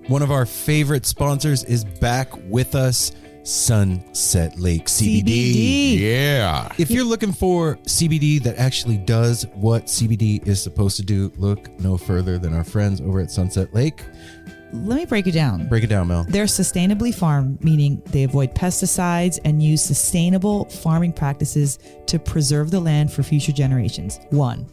One of our favorite sponsors is back with us, Sunset Lake CBD. Yeah. If you're looking for CBD that actually does what CBD is supposed to do, look no further than our friends over at Sunset Lake. Let me break it down. Break it down, Mel. They're sustainably farmed, meaning they avoid pesticides and use sustainable farming practices to preserve the land for future generations. 1.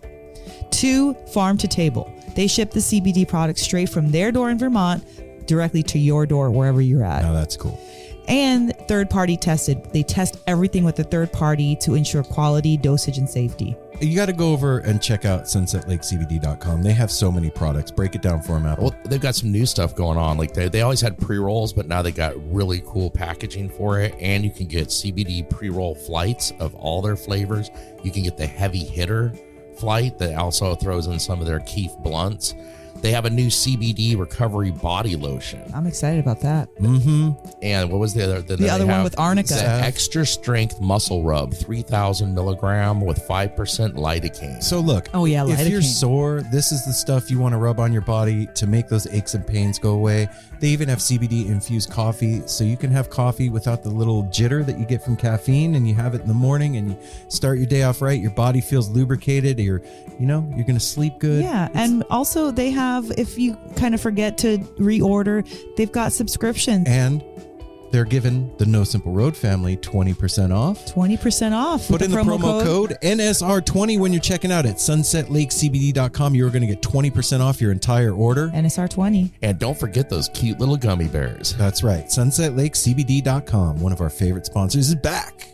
2, farm to table. They ship the CBD products straight from their door in Vermont directly to your door wherever you're at. Now that's cool. And third party tested. They test everything with a third party to ensure quality, dosage, and safety. You got to go over and check out sunsetlakecbd.com. They have so many products. Break it down for them, Apple. Well, they've got some new stuff going on. Like they always had pre-rolls, but now they got really cool packaging for it. And you can get CBD pre-roll flights of all their flavors. You can get the heavy hitter flight that also throws in some of their Keef blunts. They have a new CBD recovery body lotion. I'm excited about that. Mm-hmm. And what was the other? The other one with arnica. The extra strength muscle rub, 3,000 milligram with 5% lidocaine. So look, Oh, yeah, if you're lidocaine. sore, this is the stuff you want to rub on your body to make those aches and pains go away. They even have CBD infused coffee, so you can have coffee without the little jitter that you get from caffeine, and you have it in the morning and you start your day off right. Your body feels lubricated. You're going to sleep good. Yeah, and also they have, if you kind of forget to reorder, they've got subscriptions. And they're giving the No Simple Road family 20% off. 20% off. Put with in the promo code NSR20 when you're checking out at sunsetlakecbd.com. You're going to get 20% off your entire order. NSR20. And don't forget those cute little gummy bears. That's right. sunsetlakecbd.com. One of our favorite sponsors is back.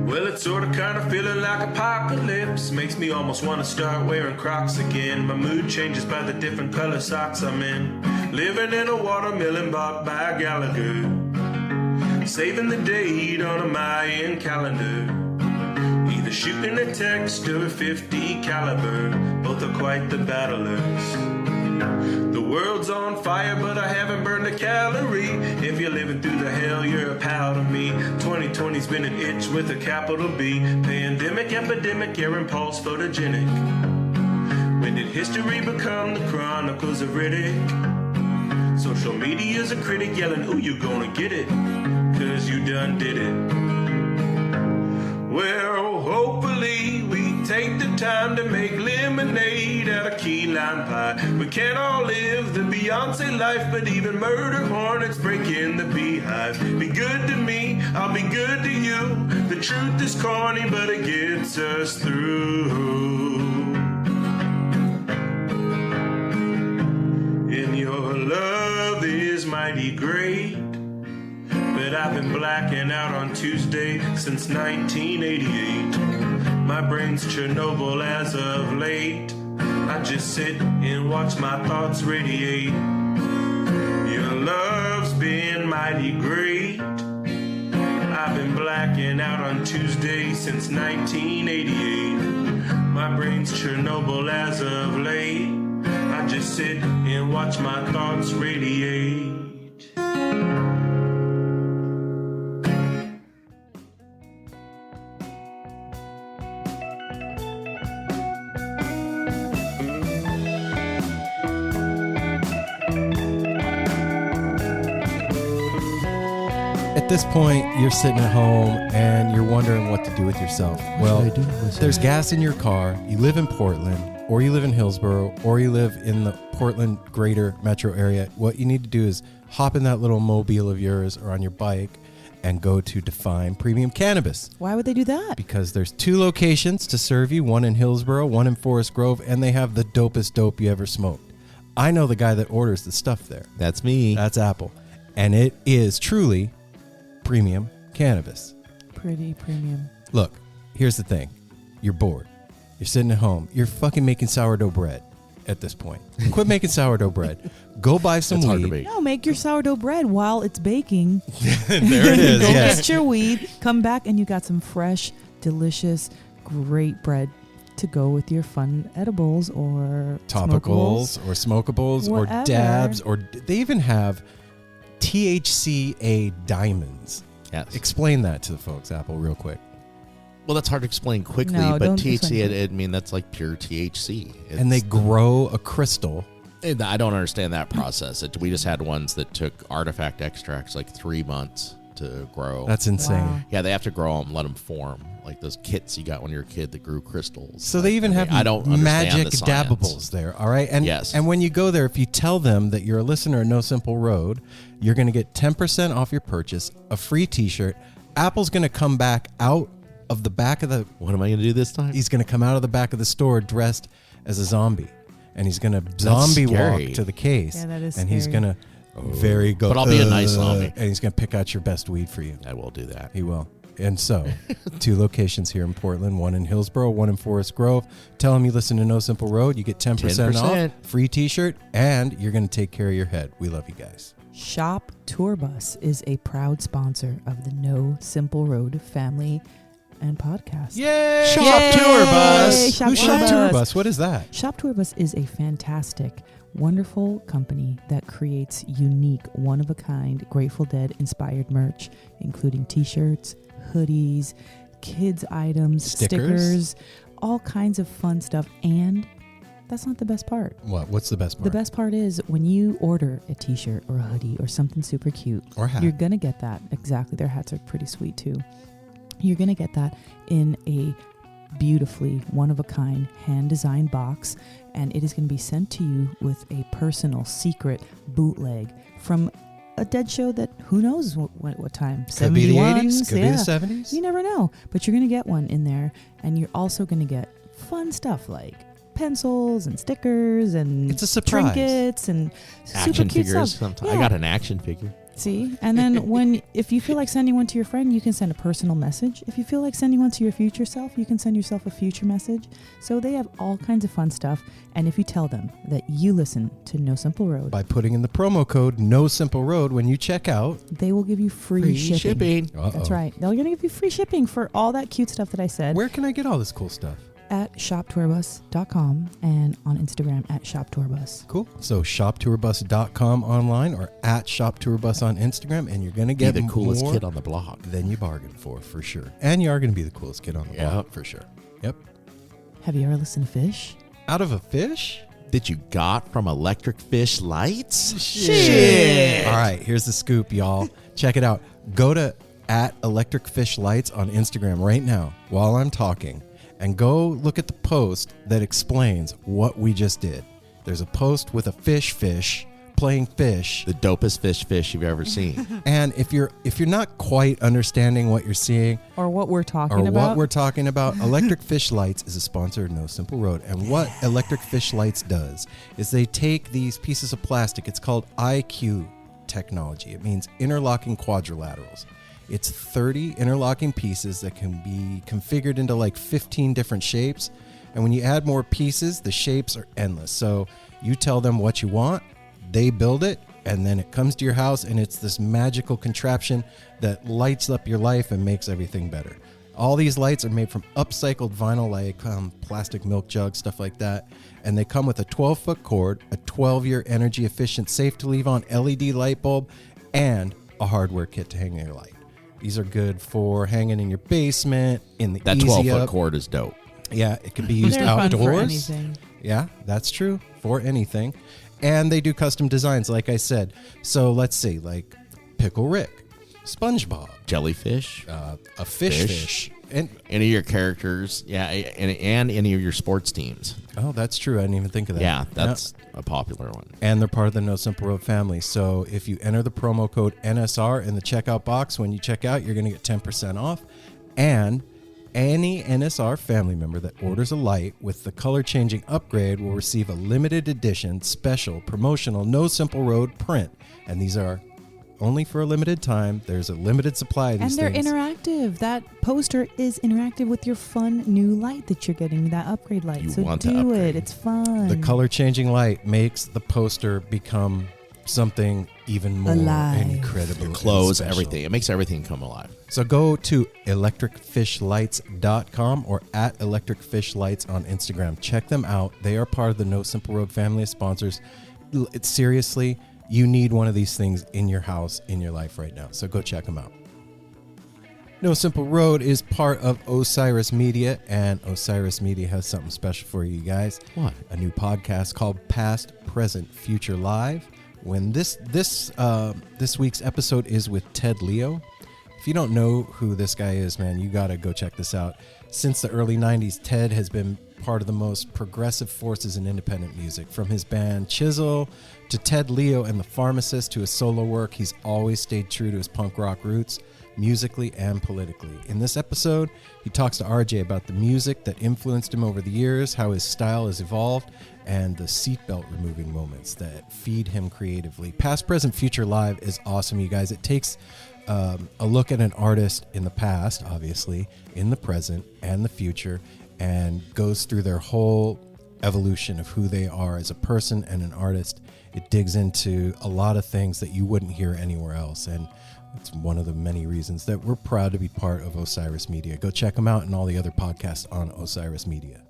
Well, it's sorta kinda feeling like apocalypse. Makes me almost wanna start wearing Crocs again. My mood changes by the different color socks I'm in. Living in a watermelon bought by Gallagher. Saving the date on a Mayan calendar. Either shooting a text or a 50 caliber. Both are quite the battlers. The world's on fire, but I haven't burned a calorie. If you're living through the hell, you're a pal to me. 2020's been an itch with a capital B. Pandemic, epidemic, your impulse photogenic. When did history become the chronicles of Riddick? Social media's a critic yelling, ooh, you gonna get it, 'cause you done did it. Well, hopefully we take the time to make lemonade out of key lime pie. We can't all live the Beyonce life, but even murder hornets break in the beehive. Be good to me, I'll be good to you. The truth is corny, but it gets us through. And your love is mighty great, but I've been blacking out on Tuesday since 1988. My brain's Chernobyl as of late. I just sit and watch my thoughts radiate. Your love's been mighty great. I've been blacking out on Tuesday since 1988. My brain's Chernobyl as of late. I just sit and watch my thoughts radiate. At this point, you're sitting at home and you're wondering what to do with yourself. Well, there's gas in your car. You live in Portland, or you live in Hillsborough, or you live in the Portland greater metro area. What you need to do is hop in that little mobile of yours or on your bike and go to Define Premium Cannabis. Why would they do that? Because there's 2 locations to serve you, one in Hillsborough, one in Forest Grove, and they have the dopest dope you ever smoked. I know the guy that orders the stuff there. That's me. That's Apple. And it is truly premium cannabis. Pretty premium. Look, here's the thing. You're bored. You're sitting at home. You're fucking making sourdough bread at this point. Quit making sourdough bread. Go buy some That's hard to weed. make. No, make your sourdough bread while it's baking. There it is. Go Yes. get your weed, come back, and you got some fresh, delicious, great bread to go with your fun edibles or Topicals smokables. or smokables Whatever. or dabs, or they even have THCA diamonds. Yes. Explain that to the folks, Apple, real quick. Well, that's hard to explain quickly, No, but don't THC, explain I mean, that's like pure THC. And they grow a crystal. I don't understand that process. We just had ones that took artifact extracts like 3 months to grow. That's insane. Wow. Yeah, they have to grow them, let them form. Like those kits you got when you were a kid that grew crystals. So they even have I don't understand magic the science. dabbables there, all right? And Yes. and when you go there, if you tell them that you're a listener at No Simple Road, you're going to get 10% off your purchase, a free T-shirt. Apple's going to come back out of the back of the... What am I going to do this time? He's going to come out of the back of the store dressed as a zombie. And he's going to zombie scary. walk to the case. Yeah, that is And he's scary. going to go... But I'll be a nice zombie. And he's going to pick out your best weed for you. I will do that. He will. And so, 2 locations here in Portland, one in Hillsboro, one in Forest Grove. Tell them you listen to No Simple Road. You get 10% off, free T-shirt, and you're going to take care of your head. We love you guys. Shop Tour Bus is a proud sponsor of the No Simple Road family and podcast. Yay! Shop Yay! Tour Bus. Shop Who's Tour Shop Tour Bus? Bus? What is that? Shop Tour Bus is a fantastic, wonderful company that creates unique, one-of-a-kind Grateful Dead inspired merch, including T-shirts, hoodies, kids items, stickers, all kinds of fun stuff. And that's not the best part. What? What's the best part? The best part is when you order a T-shirt or a hoodie or something super cute, Or hat. you're going to get that. Exactly. Their hats are pretty sweet too. You're going to get that in a beautifully one-of-a-kind hand-designed box, and it is going to be sent to you with a personal secret bootleg from a Dead show that who knows what time. Could be the 71s, 80s, could be yeah. the 70s. You never know, but you're going to get one in there, and you're also going to get fun stuff like pencils and stickers and It's a surprise. trinkets and Action super cute figures. stuff. Sometimes. Yeah. I got an action figure. See, and then if you feel like sending one to your friend, you can send a personal message. If you feel like sending one to your future self, you can send yourself a future message. So they have all kinds of fun stuff. And if you tell them that you listen to No Simple Road, By putting in the promo code No Simple Road when you check out. they will give you free shipping. Uh-oh. That's right. They're going to give you free shipping for all that cute stuff that I said. Where can I get all this cool stuff? At shoptourbus.com and on Instagram at shoptourbus. Cool. So shoptourbus.com online or at shoptourbus on Instagram, and you're going to Be get the coolest more kid on the block. than you bargained for sure. And you are going to be the coolest kid on the block for sure. Yep. Have you ever listened to Fish? Out of a fish? That you got from Electric Fish Lights? Shit. All right, here's the scoop, y'all. Check it out. Go to at Electric Fish Lights on Instagram right now while I'm talking, and go look at the post that explains what we just did. There's a post with a fish playing fish. The dopest fish you've ever seen. And if you're not quite understanding what you're seeing Or what we're talking or about? what we're talking about, Electric Fish Lights is a sponsor of No Simple Road. And what Electric Fish Lights does is they take these pieces of plastic. It's called IQ technology. It means interlocking quadrilaterals. It's 30 interlocking pieces that can be configured into like 15 different shapes. And when you add more pieces, the shapes are endless. So you tell them what you want, they build it, and then it comes to your house, and it's this magical contraption that lights up your life and makes everything better. All these lights are made from upcycled vinyl, like plastic milk jugs, stuff like that. And they come with a 12-foot cord, a 12-year energy efficient, safe to leave on LED light bulb, and a hardware kit to hang your light. These are good for hanging in your basement, in the That easy 12-foot up. cord is dope. Yeah, it can be used They're fun for outdoors. anything. Yeah, that's true. For anything. And they do custom designs, like I said. So let's see, like Pickle Rick, SpongeBob, Jellyfish. a fish. And Any of your characters. Yeah, and any of your sports teams. oh, that's true. I didn't even think of that. Yeah, that's a popular one. And they're part of the No Simple Road family. So if you enter the promo code NSR in the checkout box, when you check out, you're going to get 10% off. And any NSR family member that orders a light with the color changing upgrade will receive a limited edition, special, promotional No Simple Road print. And these are only for a limited time. There's a limited supply of And these they're things. interactive. That poster is interactive with your fun new light that you're getting, that upgrade light. You so want to do upgrade. it. It's fun. The color changing light makes the poster become something even more Alive. incredible. and Clothes, special. everything. It makes everything come alive. So go to electricfishlights.com or at electricfishlights on Instagram. Check them out. They are part of the No Simple Road family of sponsors. It's seriously, you need one of these things in your house, in your life right now. So go check them out. No Simple Road is part of Osiris Media, and Osiris Media has something special for you guys. What? A new podcast called Past, Present, Future Live. When this week's episode is with Ted Leo. If you don't know who this guy is, man, you got to go check this out. Since the early 90s, Ted has been part of the most progressive forces in independent music. From his band Chisel to Ted Leo and the Pharmacist to his solo work, he's always stayed true to his punk rock roots, musically and politically. In this episode, he talks to RJ about the music that influenced him over the years, how his style has evolved, and the seatbelt removing moments that feed him creatively. Past, Present, Future Live is awesome, you guys. It takes a look at an artist in the past, obviously, in the present and the future, and goes through their whole evolution of who they are as a person and an artist. It digs into a lot of things that you wouldn't hear anywhere else, and it's one of the many reasons that we're proud to be part of Osiris Media. Go check them out and all the other podcasts on Osiris Media.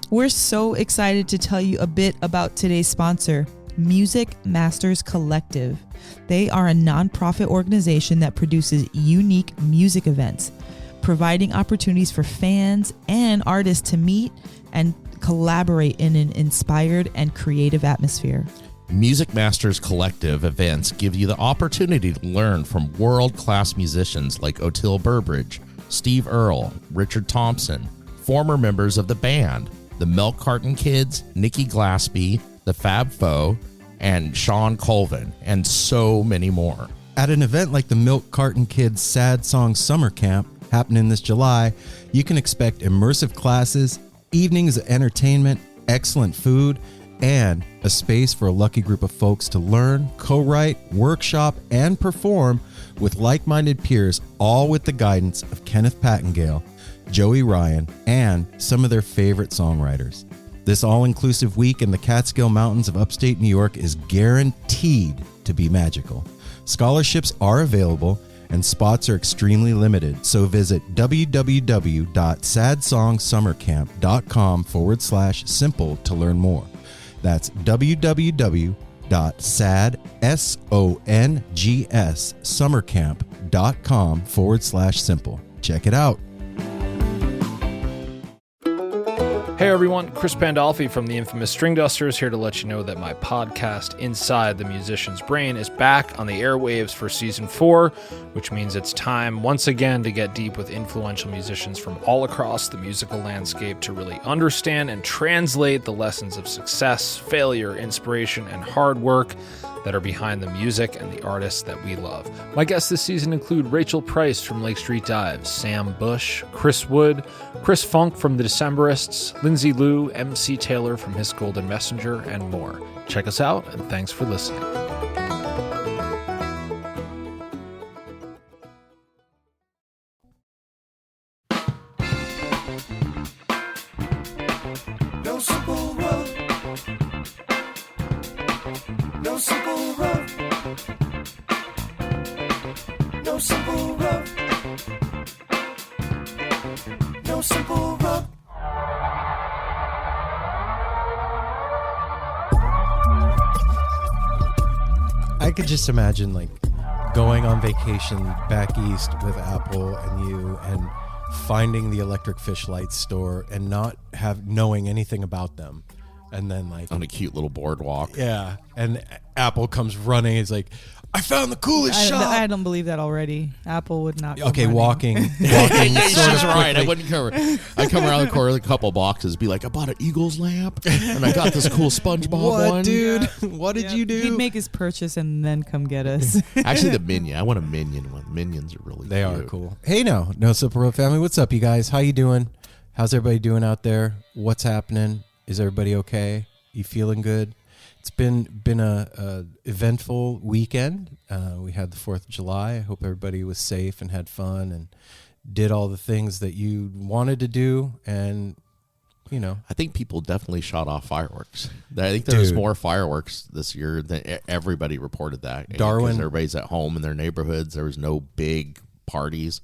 We're so excited to tell you a bit about today's sponsor, Music Masters Collective. They are a nonprofit organization that produces unique music events, providing opportunities for fans and artists to meet and collaborate in an inspired and creative atmosphere. Music Masters Collective events give you the opportunity to learn from world-class musicians like Otil Burbridge, Steve Earle, Richard Thompson, former members of the band, the Milk Carton Kids, Nikki Glaspie, the Fab Four, and Sean Colvin, and so many more. At an event like the Milk Carton Kids Sad Song Summer Camp happening this July, you can expect immersive classes, evenings of entertainment, excellent food, and a space for a lucky group of folks to learn, co-write, workshop, and perform with like-minded peers, all with the guidance of Kenneth Pattengale, Joey Ryan, and some of their favorite songwriters. This all-inclusive week in the Catskill Mountains of upstate New York is guaranteed to be magical. Scholarships are available and spots are extremely limited, so visit www.sadsongSummerCamp.com/simple to learn more. That's www.sadsongSummerCamp.com/simple. Check it out. Hey everyone, Chris Pandolfi from the infamous String Dusters here to let you know that my podcast, Inside the Musician's Brain, is back on the airwaves for Season 4, which means it's time once again to get deep with influential musicians from all across the musical landscape to really understand and translate the lessons of success, failure, inspiration, and hard work that are behind the music and the artists that we love. My guests this season include Rachel Price from Lake Street Dives, Sam Bush, Chris Wood, Chris Funk from The Decemberists, Lindsay Liu, MC Taylor from His Golden Messenger, and more. Check us out, and thanks for listening. No simple road. No simple road. No simple road. No simple road. I could just imagine like going on vacation back east with Apple and you and finding the Electric Fish Lights store and not knowing anything about them. And then like On a cute little boardwalk. yeah, and Apple comes running. It's like, I found the coolest shop. I don't believe that already. Apple would not. come Okay, running. walking She's sort of right. I quickly. wouldn't cover. I come around the corner with a couple boxes, be like, I bought an Eagles lamp, and I got this cool SpongeBob What, one. dude? What did Yeah. you do? He'd make his purchase and then come get us. Actually, the Minion. I want a Minion one. Minions are really They are cute. cool. Hey, No Simple Road family. What's up, you guys? How you doing? How's everybody doing out there? What's happening? Is everybody okay? You feeling good? It's been a eventful weekend. We had the 4th of July. I hope everybody was safe and had fun and did all the things that you wanted to do. And, you know, I think people definitely shot off fireworks. I think there was Dude. more fireworks this year than everybody reported that. Darwin- Because everybody's at home in their neighborhoods. There was no big parties.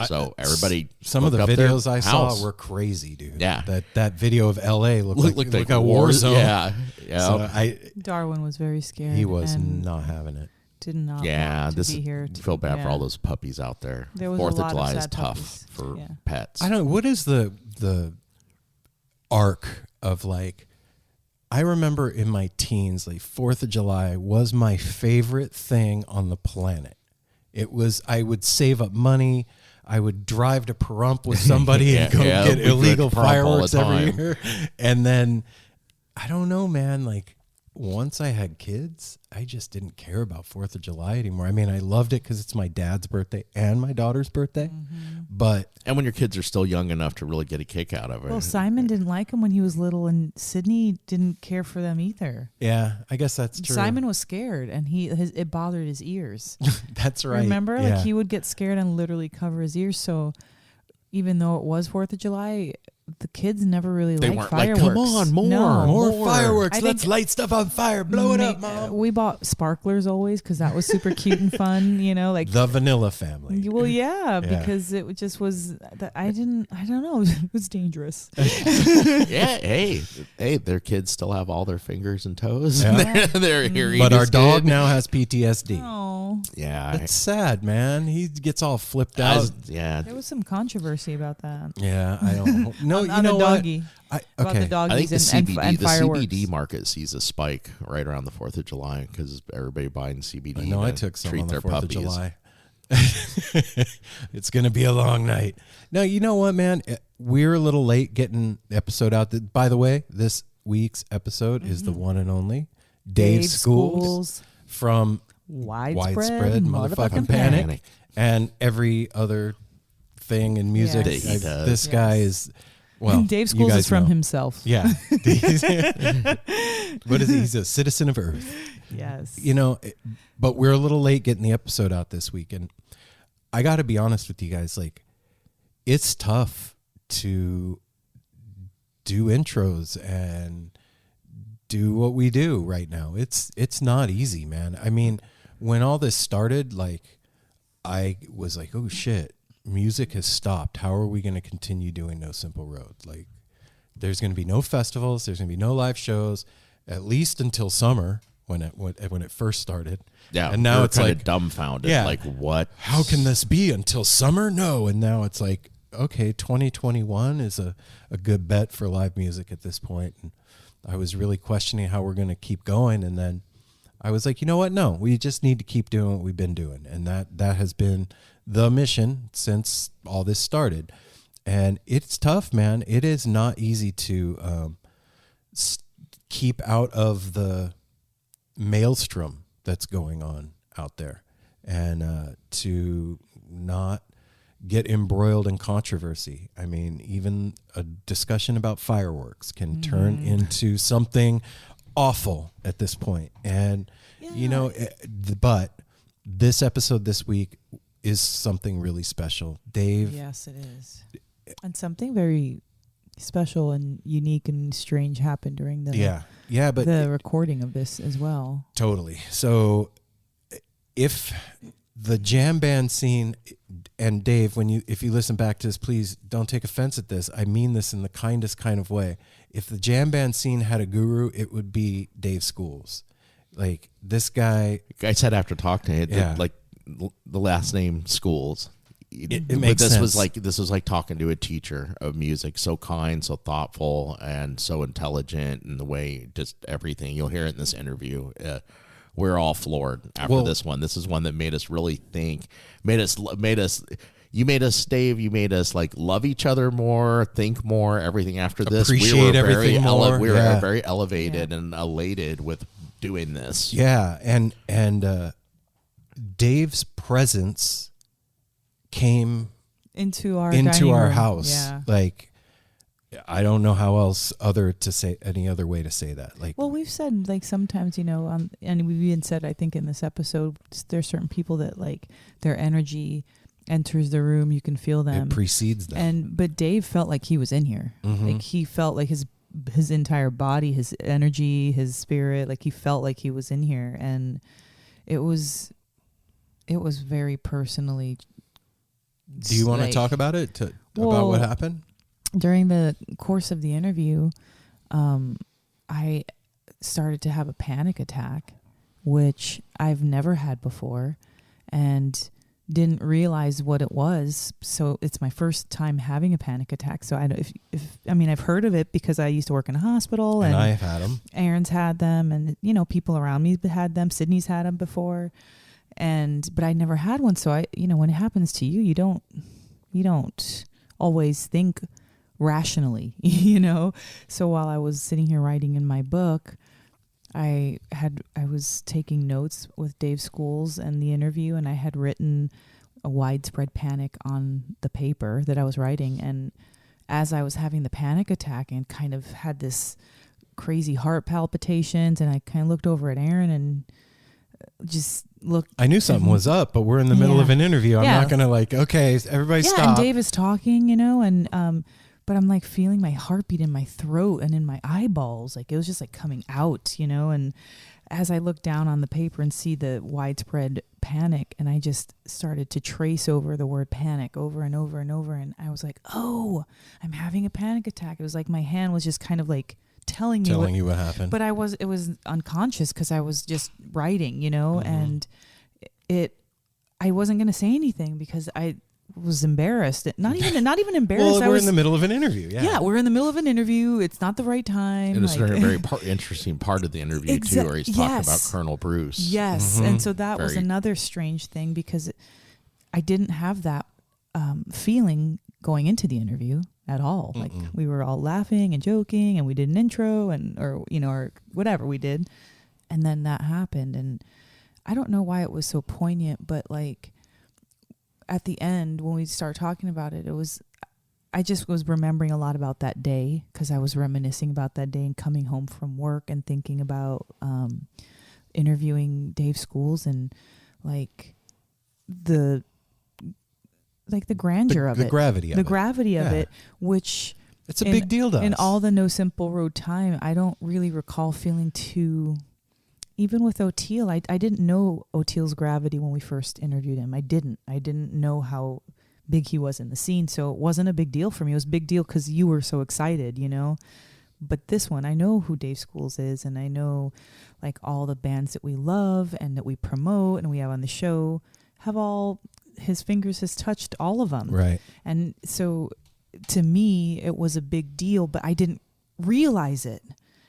So everybody, some of the looked up their videos I saw house. were crazy, dude. Yeah. That video of LA looked looked like a war zone. Yeah, yeah. So Darwin was very scared. he was and not having it. did not Yeah, want to this be here. I feel bad for yeah. all those puppies out there. There was a 4th lot of of July is sad tough puppies. for Yeah. pets. I don't. What is the arc of like? I remember in my teens, like 4th of July was my favorite thing on the planet. It was. I would save up money. I would drive to Pahrump with somebody and go get we'd go illegal to Pahrump all the fireworks every time. year. And then I don't know, man. Like once I had kids, I just didn't care about 4th of July anymore. I mean, I loved it because it's my dad's birthday and my daughter's birthday. But And when your kids are still young enough to really get a kick out of it. Well, Simon didn't like them when he was little, and Sydney didn't care for them either. yeah, I guess that's true. Simon was scared, and it bothered his ears. That's right. Remember, Yeah. like he would get scared and literally cover his ears. So even though it was 4th of July, the kids never really They liked weren't like, fireworks. "Come on, more, No. More fireworks. I Let's think- light stuff on fire. Blow it up, Mom. We bought sparklers always because that was super cute and fun. You know, like The Vanilla Family. well, yeah, Yeah. because it just was. I don't know. It was dangerous. Yeah, hey, their kids still have all their fingers and toes. Yeah. Their hearing But our is dog good. now has PTSD. Oh, Yeah, It's sad, man. He gets all flipped I out. was- yeah. there was some controversy about that. Yeah, I don't. No, on, you on know the what? doggy. Okay. About the I doggies think the CBD, and the fireworks. CBD market sees a spike right around the 4th of July because everybody buying CBD. I know I to took some treat on the their 4th of puppies. July. It's going to be a long night. No, you know what, man? We're a little late getting the episode out. By the way, this week's episode is the one and only Dave Schools from Widespread Motherfucking Panic and every other thing in music. Yes. That he does. This guy is, well, Dave you Schools guys is from know. himself. Yeah. What is he? He's a citizen of Earth. Yes. You know, but we're a little late getting the episode out this week. And I got to be honest with you guys. Like, it's tough to do intros and do what we do right now. It's not easy, man. I mean, when all this started, like, I was like, oh shit, music has stopped. How are we going to continue doing No Simple Road? Like, there's going to be no festivals. There's going to be no live shows, at least until summer when it first started. Yeah, and now we're it's kinda like dumbfounded. Yeah. Like, what? How can this be until summer? No. And now it's like, okay, 2021 is a good bet for live music at this point. And I was really questioning how we're going to keep going. And then I was like, you know what? No, we just need to keep doing what we've been doing. And that has been the mission since all this started. And it's tough, man. It is not easy to keep out of the maelstrom that's going on out there, and to not get embroiled in controversy. I mean, even a discussion about fireworks can turn into something awful at this point. And, you know, but this episode this week is something really special. Dave. Yes, it is. And something very special and unique and strange happened during the but the recording of this as well. Totally. So if the jam band scene, and Dave, if you listen back to this, please don't take offense at this. I mean this in the kindest kind of way. If the jam band scene had a guru, it would be Dave Schools. Like, this guy. I said after talking to him, Yeah. like the last name Schools. It But makes this sense. was like talking to a teacher of music, so kind, so thoughtful, and so intelligent in the way, just everything. You'll hear it in this interview. We're all floored after this one. This is one that made us really think, you made us, Dave, you made us like love each other more, think more, everything after this. Appreciate everything more. We were Yeah. very elevated and elated with doing this. Yeah. And Dave's presence came Into our into dining our room. house. Yeah. Like, I don't know how else any other way to say that. Like, Well, we've said like sometimes, you know, and we've even said, I think in this episode, there's certain people that like their energy enters the room, you can feel them. it precedes that. But Dave felt like he was in here. Mhm. Like he felt like his entire body, his energy, his spirit, like he felt like he was in here, and it was very personally. Do you want to like, talk about it? About Well, what happened? during the course of the interview, I started to have a panic attack which I've never had before and didn't realize what it was. So it's my first time having a panic attack. So I've heard of it because I used to work in a hospital, and I've had them. Aaron's had them, and people around me had them. Sydney's had them before, but I never had one. So when it happens to you, you don't always think rationally, So while I was sitting here writing in my book, I was taking notes with Dave Schools and the interview, and I had written a widespread panic on the paper that I was writing. And as I was having the panic attack and kind of had this crazy heart palpitations, and I kind of looked over at Aaron and just looked. I knew something was up, but we're in the middle of an interview. I'm not going to okay, everybody stop. And Dave is talking, and but I'm like feeling my heartbeat in my throat and in my eyeballs. Like it was just like coming out, and as I looked down on the paper and see the widespread panic, and I just started to trace over the word panic over and over and over. And I was like, oh, I'm having a panic attack. It was like my hand was just kind of like telling you what happened. But it was unconscious because I was just writing, and I wasn't going to say anything because I was embarrassed. Not even embarrassed. Well, we're in the middle of an interview. Yeah, we're in the middle of an interview. It's not the right time. It was a very interesting part of the interview too, where he's talking about Colonel Bruce. Yes, and so that was another strange thing because I didn't have that feeling going into the interview at all. Like we were all laughing and joking, and we did an intro or whatever we did, and then that happened, and I don't know why it was so poignant, but like at the end when we started talking about it, I just was remembering a lot about that day because I was reminiscing about that day and coming home from work and thinking about interviewing Dave Schools and like the grandeur of it, the gravity of it, which it's a big deal to us. In all the No Simple Road time, I don't really recall feeling too. Even with O'Teal, I didn't know O'Teal's gravity when we first interviewed him. I didn't know how big he was in the scene, so it wasn't a big deal for me. It was a big deal because you were so excited, But this one, I know who Dave Schools is, and I know like all the bands that we love and that we promote and we have on the show have all his fingers has touched all of them. Right. And so to me, it was a big deal, but I didn't realize it.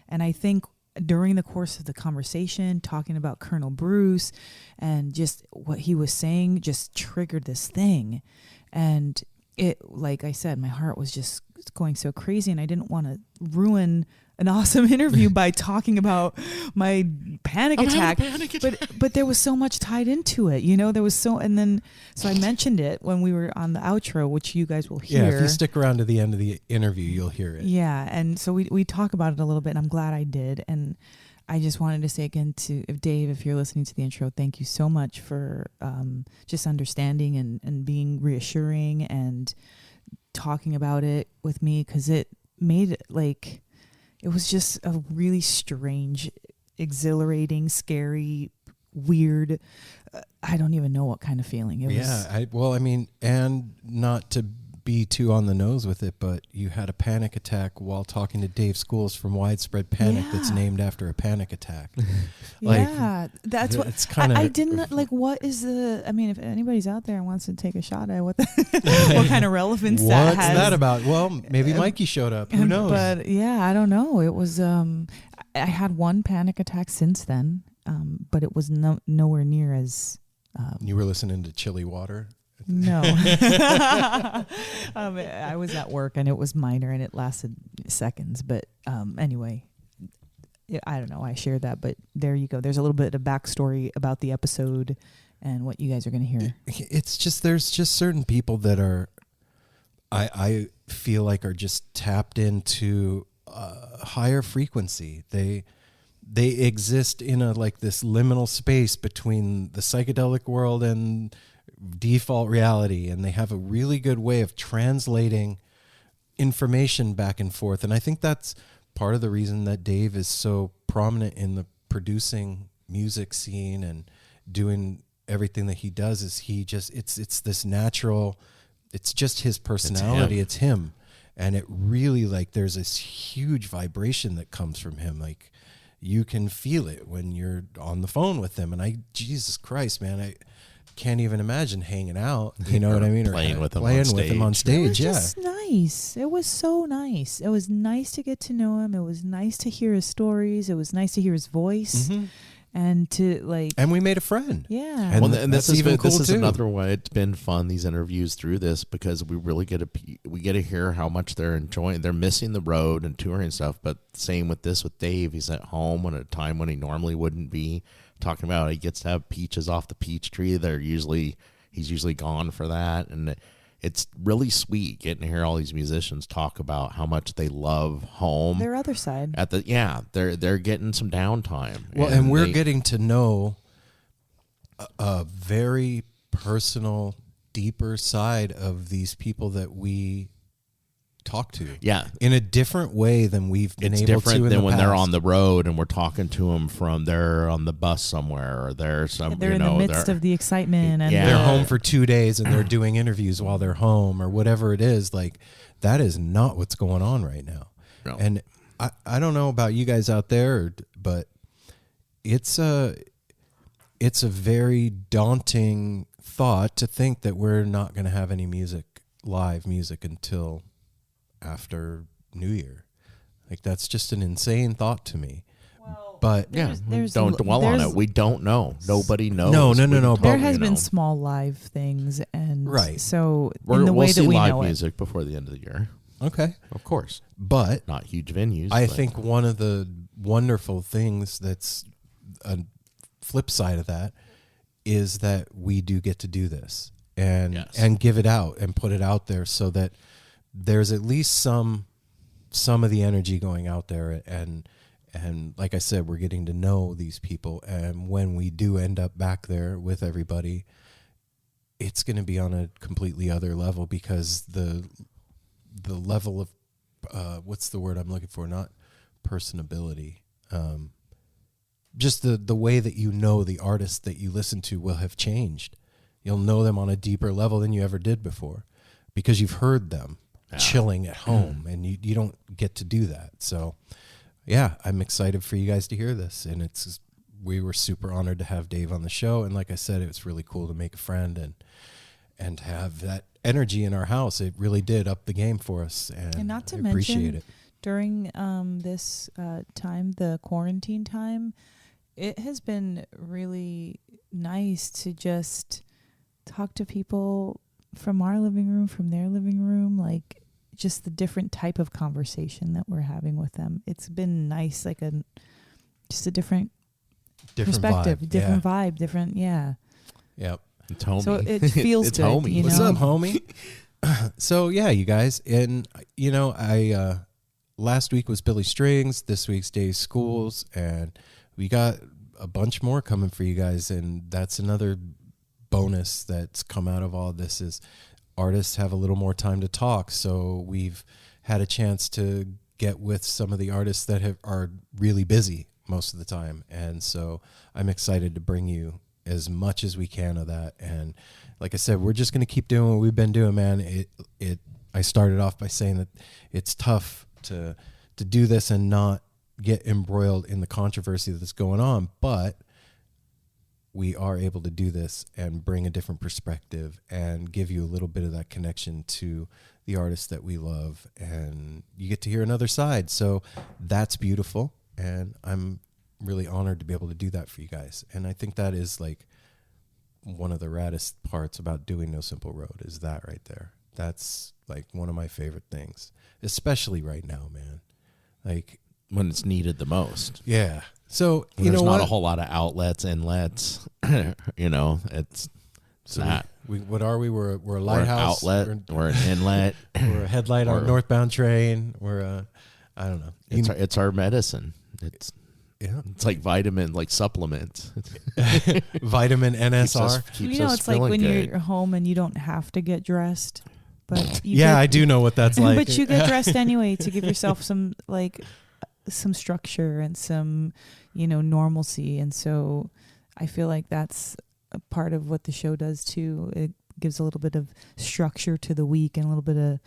And I think during the course of the conversation, talking about Colonel Bruce and just what he was saying just triggered this thing. And it, like I said, my heart was just going so crazy, and I didn't want to ruin an awesome interview by talking about my panic attack. But there was so much tied into it, there was so I mentioned it when we were on the outro, which you guys will hear. Yeah, if you stick around to the end of the interview, you'll hear it. Yeah, and so we talk about it a little bit, and I'm glad I did. And I just wanted to say again Dave, if you're listening to the intro, thank you so much for just understanding and being reassuring and talking about it with me, because it made it like it was just a really strange, exhilarating, scary, weird. I don't even know what kind of feeling it was. And not to be too on the nose with it, but you had a panic attack while talking to Dave Schools from Widespread Panic that's named after a panic attack. That's what it's kind of. I didn't like. What is the? I mean, if anybody's out there and wants to take a shot at what kind of relevance that has. What's that about? Well, maybe Mikey showed up. Who knows? But yeah, I don't know. It was. I had one panic attack since then, but it was nowhere near as. You were listening to Chilly Water. No. I was at work and it was minor and it lasted seconds. But anyway, I don't know. I shared that, but there you go. There's a little bit of backstory about the episode and what you guys are going to hear. It's just, there's just certain people that are, I feel like are just tapped into a higher frequency. They exist in this liminal space between the psychedelic world and default reality, and they have a really good way of translating information back and forth. And I think that's part of the reason that Dave is so prominent in the producing music scene and doing everything that he does. Is he just it's this natural, it's just his personality, it's him. And it really, there's this huge vibration that comes from him. you can feel it when you're on the phone with them. And Jesus Christ, man, I can't even imagine hanging out. You know what I mean? Playing with them playing on with them on stage. It was stage. Yeah. just nice. It was so nice. It was nice to get to know him. It was nice to hear his stories. It was nice to hear his voice. Mm-hmm. And to like, And we made a friend. yeah. And Well, and that's this is even cool this is too. another way it's been fun, these interviews through this, because we really get to hear how much they're enjoying. They're missing the road and touring and stuff. But same with this with Dave. He's at home at a time when he normally wouldn't be. Talking about he gets to have peaches off the peach tree. He's usually gone for that, and it's really sweet getting to hear all these musicians talk about how much they love home. Their other side. They're getting some downtime. Well, and we're getting to know a very personal, deeper side of these people that we talk to. Yeah. In a different way than we've been It's able to different in than the when they're past. on the road and we're talking to them from they're on the bus somewhere or they're They're in the midst of the excitement and Yeah. They're the- home for 2 days and they're doing interviews while they're home or whatever it is. Like, that is not what's going on right now. No. And I don't know about you guys out there, but it's a very daunting thought to think that we're not going to have any live music until after New Year. Like, that's just an insane thought to me. But don't dwell on it. We don't know. Nobody knows. No. there But, has you been know. small live things, and Right. so in We'll the way see that we live know music before the end of the year, okay. of course. But Not huge venues. I but- think one of the wonderful things that's a flip side of that is that we do get to do this and Yes. and give it out and put it out there so that there's at least some of the energy going out there, and like I said, we're getting to know these people, and when we do end up back there with everybody, it's going to be on a completely other level, because the level of what's the word I'm looking for? Not personability. Just the way that you know the artists that you listen to will have changed. You'll know them on a deeper level than you ever did before, because you've heard them chilling at home, and you don't get to do that. So, yeah, I'm excited for you guys to hear this, and we were super honored to have Dave on the show, and like I said, it was really cool to make a friend and have that energy in our house. It really did up the game for us, and not to I appreciate mention, it. during this time, the quarantine time, it has been really nice to just talk to people from our living room, from their living room, like just the different type of conversation that we're having with them. It's been nice, like just a different perspective, vibe. different vibe, different, yeah. Yep. It's homie. So it feels It's good, homie. you What's know? up, homie? So yeah, you guys, and you know, I last week was Billy Strings, this week's Dave's Schools, and we got a bunch more coming for you guys, and that's another bonus that's come out of all this is artists have a little more time to talk. So we've had a chance to get with some of the artists that are really busy most of the time, and so I'm excited to bring you as much as we can of that. And like I said, we're just going to keep doing what we've been doing, man. I started off by saying that it's tough to do this and not get embroiled in the controversy that's going on, but we are able to do this and bring a different perspective and give you a little bit of that connection to the artists that we love, and you get to hear another side. So that's beautiful, and I'm really honored to be able to do that for you guys. And I think that is like one of the raddest parts about doing No Simple Road is that right there. That's like one of my favorite things, especially right now, man. Like, when it's needed the most. yeah. So you There's know not what? a whole lot of outlets, inlets. You know, it's that. What are we? We're a We're an lighthouse. outlet. We're an inlet. We're a headlight on a northbound train. We're a, I don't know. It's our medicine. It's Yeah. like vitamin, like supplements. Vitamin NSR. Keeps You know, us it's like feeling when good. you're home and you don't have to get dressed, but you Yeah, get- I do know what that's like. but you get dressed anyway to give yourself some structure and some, normalcy. And so I feel like that's a part of what the show does too. It gives a little bit of structure to the week and a little bit of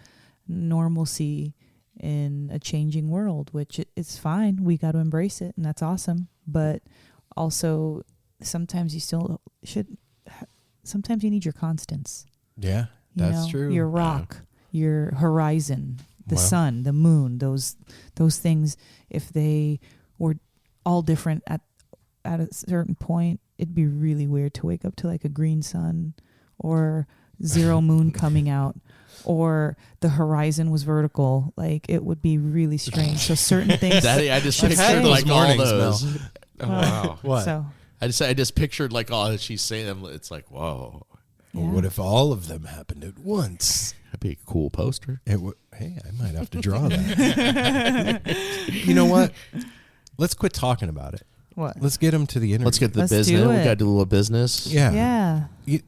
normalcy in a changing world, which it's fine. We got to embrace it, and that's awesome. But also, sometimes you still should. Sometimes you need your constants. Yeah, You that's know, true. Your rock, your horizon, the Wow. sun, the moon, those things. If they were all different at a certain point, it'd be really weird to wake up to like a green sun or zero moon coming out, or the horizon was vertical. Like, it would be really strange. So certain things. I just Let's pictured say. like all Mornings, those. Mel. Oh, wow. What? So I just pictured like all she's saying them. It's like, whoa, Well, yeah. what if all of them happened at once? that'd be a cool poster. Hey, I might have to draw that. You know what? Let's quit talking about it. What? Let's get them to the interview. Let's get to the Let's do business. We it. got to do a little business. Yeah. Yeah.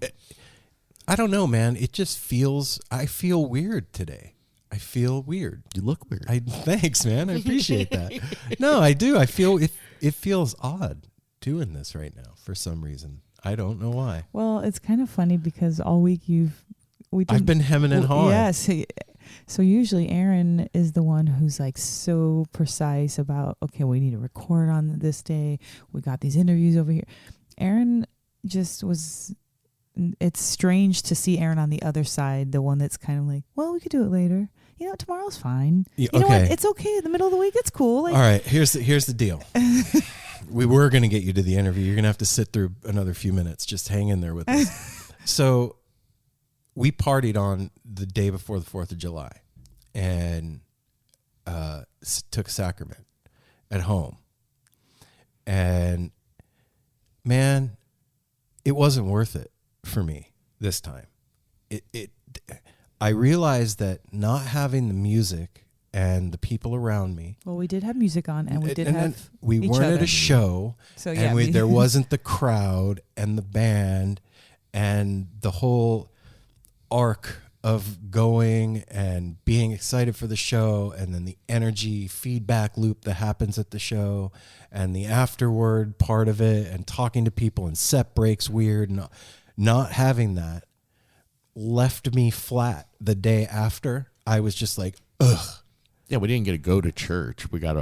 I don't know, man. It just feels. I feel weird today. I feel weird. You look weird. Thanks, man. I appreciate that. No, I do. I feel it. It feels odd doing this right now for some reason. I don't know why. Well, it's kind of funny because all week I've been hemming and hawing. Yes. So usually Aaron is the one who's like so precise about, okay, we need to record on this day. We got these interviews over here. Aaron just was, it's strange to see Aaron on the other side, the one that's kind of like, well, we could do it later. You know, tomorrow's fine. Yeah, You know what? okay. It's okay. In the middle of the week, it's cool. Like, All right, here's the deal. We were going to get you to the interview. You're going to have to sit through another few minutes. Just hang in there with us. So we partied on the day before the 4th of July and took sacrament at home. And, man, it wasn't worth it for me this time. I realized that not having the music and the people around me, well, we did have music on, and we did and have we each weren't other. at a show, So yeah, and there wasn't the crowd and the band and the whole arc of going and being excited for the show, and then the energy feedback loop that happens at the show, and the afterward part of it, and talking to people, and set breaks weird, and not having that left me flat the day after. I was just like, ugh. Yeah, we didn't get to go to church. We kind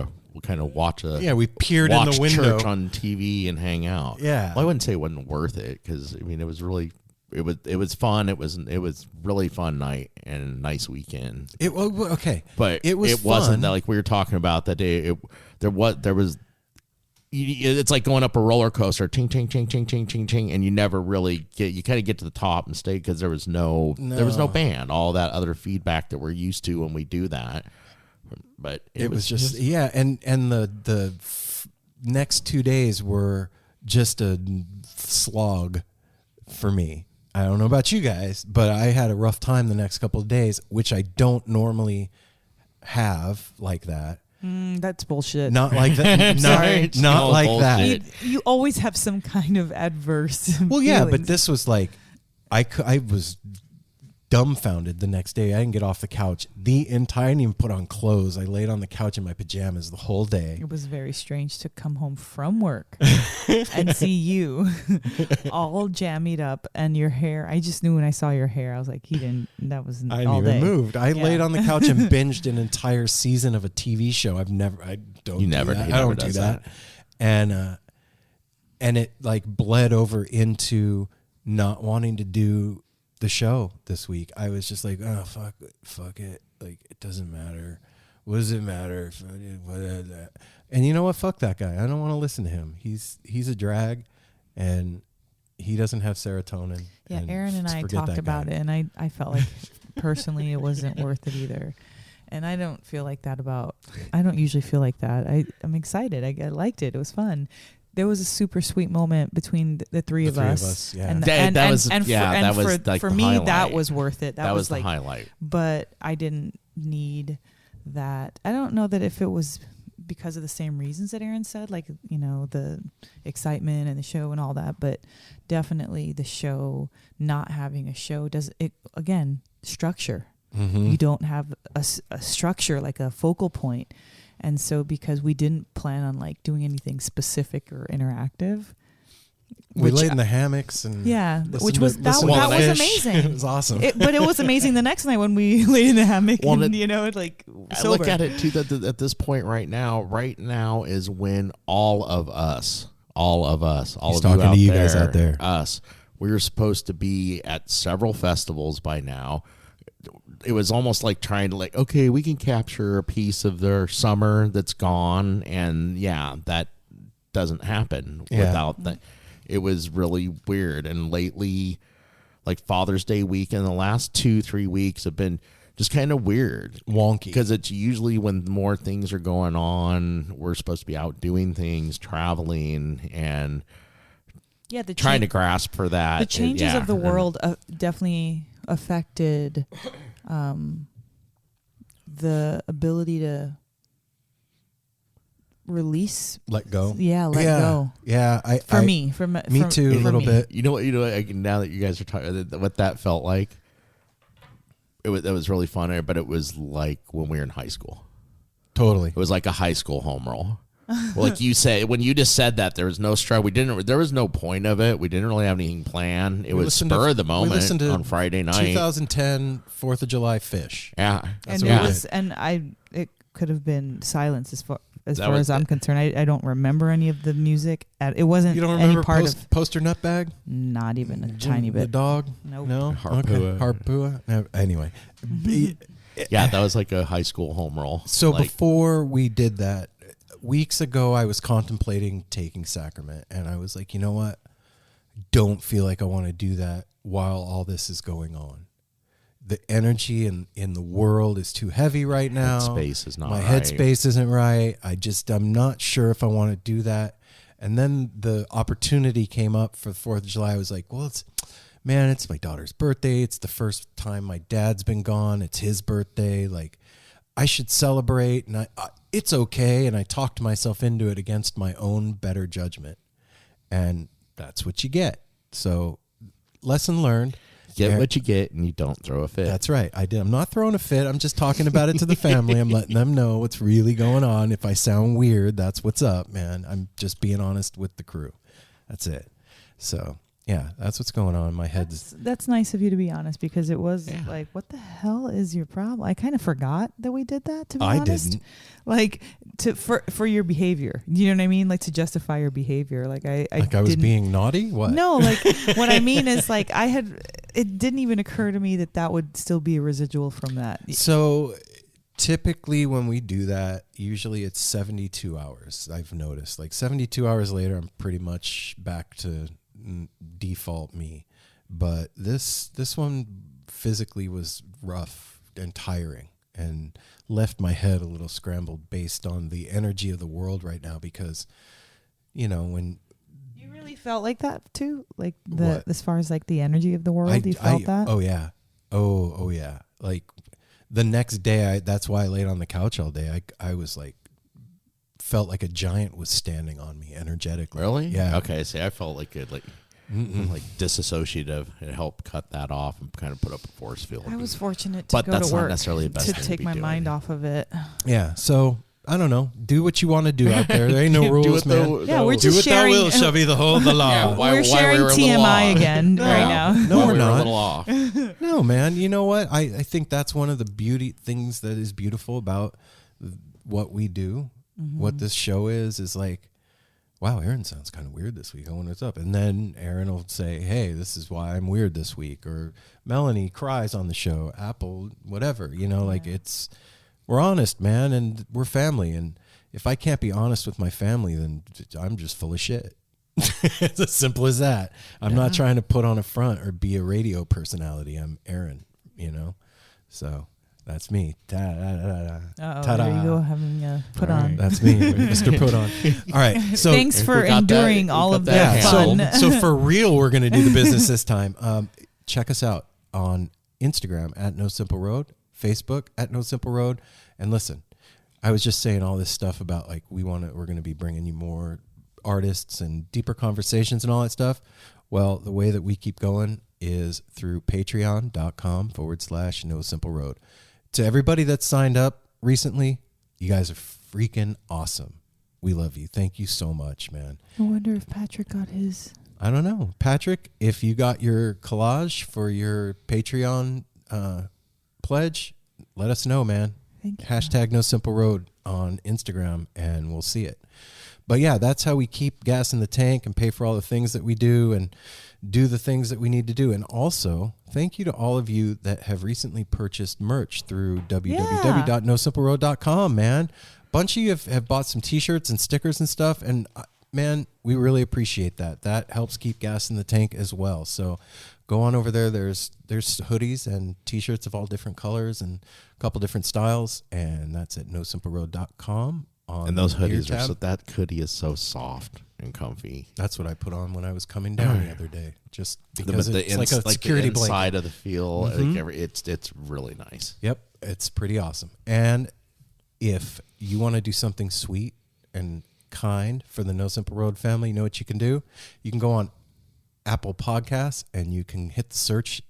of watch Yeah, we peered in the window. church on TV and hang out. Yeah. Well, I wouldn't say it wasn't worth it because I mean it was really it was fun. It was really fun night and a nice weekend. Okay, But it was wasn't fun. that like we were talking about that day. There was. It's like going up a roller coaster, ting, ting, ting, ting, ting, ting, ting, and you never really you kind of get to the top and stay because there was no band, all that other feedback that we're used to when we do that. But it was just yeah, and the next 2 days were just a slog for me. I don't know about you guys, but I had a rough time the next couple of days, which I don't normally have like that. That's bullshit. Not like that. Sorry. Not like that. Bullshit. You always have some kind of adverse. Well, yeah, but feelings. this was like, I was dumbfounded the next day. I didn't get off the couch. I didn't even put on clothes. I laid on the couch in my pajamas the whole day. It was very strange to come home from work and see you all jammied up and your hair. I just knew when I saw your hair, I was like, that was I all didn't even day. moved. I Yeah. laid on the couch and binged an entire season of a TV show. I don't He do never that. he I never don't do does that. And it like bled over into not wanting to do the show this week. I was just like, oh, fuck it. Like, it doesn't matter. What does it matter? And you know what? Fuck that guy. I don't want to listen to him. He's a drag, and he doesn't have serotonin. Yeah, Aaron and I forget talked that about guy. it, and I felt like personally it wasn't worth it either. And I don't feel like that I don't usually feel like that. I'm excited. I liked it. It was fun. There was a super sweet moment between the three of us. Yeah. And That was for like for the me highlight. that was worth it. That was the like highlight. But I didn't need that. I don't know that if it was because of the same reasons that Aaron said, like, you know, the excitement and the show and all that, but definitely the show, not having a show does it again, structure. Mm-hmm. You don't have a structure, like a focal point. And so because we didn't plan on like doing anything specific or interactive, We laid in the hammocks and yeah, listened which to- was that listened to was Fish. amazing. It was awesome. But it was amazing the next night when we laid in the hammock Well, and, you know, like I look at it too that at this point right now is when all of us, all of He's you talking out to you there, guys out there. us, we're supposed to be at several festivals by now. It was almost like trying to okay, we can capture a piece of their summer that's gone, and that doesn't happen without that. It was really weird, and lately, like Father's Day weekend, the last 2-3 weeks have been just kind of weird, wonky, because it's usually when more things are going on, we're supposed to be out doing things, traveling, and trying to grasp for that. The changes of the world definitely affected the ability to release, let go. Let go. Yeah, me too, a little bit. You know what? Now that you guys are talking, what that felt like, it was really fun. But it was like when we were in high school. Totally, it was like a high school home roll. Well, like you said, when you just said that, there was no struggle. There was no point of it. We didn't really have anything planned. It was spur of the moment. We listened to on Friday night, 2010 4th of July Fish. Yeah, it could have been silence as far as I'm concerned. I don't remember any of the music. It wasn't. You don't remember any part of Poster Nutbag? Not even a tiny bit. The dog? Nope. No. Harpua. Harpua. No, anyway. Yeah, that was like a high school home roll. So before we did that, weeks ago, I was contemplating taking sacrament, and I was like, you know what? Don't feel like I want to do that while all this is going on. The energy in the world is too heavy right now. Headspace is not My right. headspace isn't right. I'm not sure if I want to do that. And then the opportunity came up for the 4th of July. I was like, well, it's my daughter's birthday. It's the first time my dad's been gone. It's his birthday. Like, I should celebrate, and it's okay. And I talked myself into it against my own better judgment. And that's what you get. So, lesson learned. Get what you get, and you don't throw a fit. That's right. I did. I'm not throwing a fit. I'm just talking about it to the family. I'm letting them know what's really going on. If I sound weird, that's what's up, man. I'm just being honest with the crew. That's it. So, yeah, that's what's going on. My head's... That's nice of you to be honest, because it was like, what the hell is your problem? I kind of forgot that we did that, to be honest. Didn't. Like, for your behavior. You know what I mean? Like, to justify your behavior. Like, I was being naughty? What? No, like, what I mean is, like, it didn't even occur to me that would still be a residual from that. So... Typically, when we do that, usually it's 72 hours. I've noticed, like 72 hours later, I'm pretty much back to default me. But this one physically was rough and tiring, and left my head a little scrambled based on the energy of the world right now. Because, when you really felt like that too, like as far as like the energy of the world, you felt that. Oh yeah, oh yeah, like. The next day, that's why I laid on the couch all day. I was like, felt like a giant was standing on me energetically. Really? Yeah. Okay. See, I felt like it, like disassociative. It helped cut that off and kind of put up a force field. I was fortunate to but go that's to work not necessarily the best to thing take be my doing. mind off of it. Yeah. So I don't know. Do what you want to do out there. There ain't no rules, man. We're do just what sharing. thou will, shall be the whole of the law. We're sharing TMI again right now. No, we're not. Off. No, man. You know what? I think that's one of the things that is beautiful about what we do. Mm-hmm. What this show is like, wow, Aaron sounds kind of weird this week. I wonder what's up. And then Aaron will say, hey, this is why I'm weird this week. Or Melanie cries on the show. Apple, whatever. Like we're honest, man, and we're family. And if I can't be honest with my family, then I'm just full of shit. It's as simple as that. I'm not trying to put on a front or be a radio personality. I'm Aaron, So that's me. There you go, having a put on. That's me, Mr. Put On. All right. So thanks for enduring all of that fun. So for real, we're going to do the business this time. Check us out on Instagram at No Simple Road, Facebook at No Simple Road. And listen, I was just saying all this stuff about like we're going to be bringing you more artists and deeper conversations and all that stuff. Well, the way that we keep going is through patreon.com/No Simple Road. To everybody that's signed up recently, you guys are freaking awesome. We love you. Thank you so much, man. I wonder if Patrick got his. I don't know. Patrick, if you got your collage for your Patreon pledge, let us know, man. Thank you. Hashtag No Simple Road on Instagram, and we'll see it. But yeah, that's how we keep gas in the tank and pay for all the things that we do and do the things that we need to do. And also, thank you to all of you that have recently purchased merch through www.nosimpleroad.com, man. A bunch of you have bought some t-shirts and stickers and stuff, and man, we really appreciate that. That helps keep gas in the tank as well. So go on over there. There's hoodies and t-shirts of all different colors and a couple different styles, and that's at nosimpleroad.com. And those hoodies are that hoodie is so soft and comfy. That's what I put on when I was coming down the other day, just because it's like a like security the inside blanket of the feel. It's really nice. Yep, it's pretty awesome. And if you want to do something sweet and kind for the No Simple Road family, you know what you can do? You can go on Apple Podcasts and you can hit the search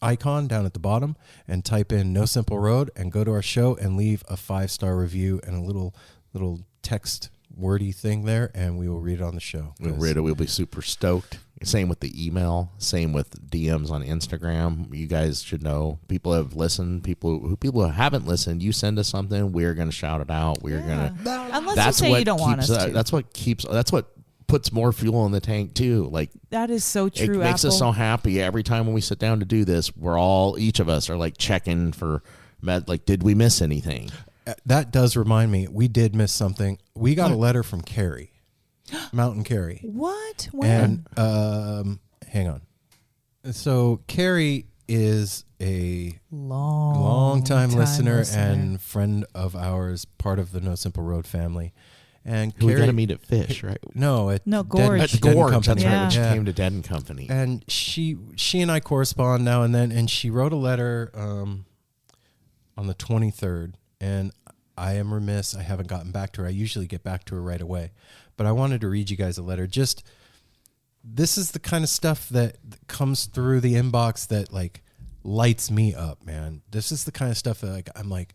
icon down at the bottom and type in No Simple Road and go to our show and leave a 5-star review and a little text wordy thing there, and we will read it on the show. We'll read it. We'll be super stoked. Same with the email. Same with DMs on Instagram. You guys should know. People have listened. People who haven't listened, you send us something, we're gonna shout it out. We're gonna. Unless you say you don't want us to. That's what puts more fuel in the tank too. Like that is so true. It makes us so happy every time when we sit down to do this. Each of us are like checking for like, did we miss anything? That does remind me, we did miss something. We got a letter from Carrie, Mountain Carrie. What? When? And hang on. So Carrie is a long time listener and friend of ours, part of the No Simple Road family. And we got to meet at Fish, right? No, Gorge. Gorge. That's Yeah. right. When she came to Dead and Company. And she and I correspond now and then. And she wrote a letter on the 23rd. And I am remiss, I haven't gotten back to her. I usually get back to her right away. But I wanted to read you guys a letter. Just this is the kind of stuff that comes through the inbox that like lights me up, man. This is the kind of stuff that I'm like,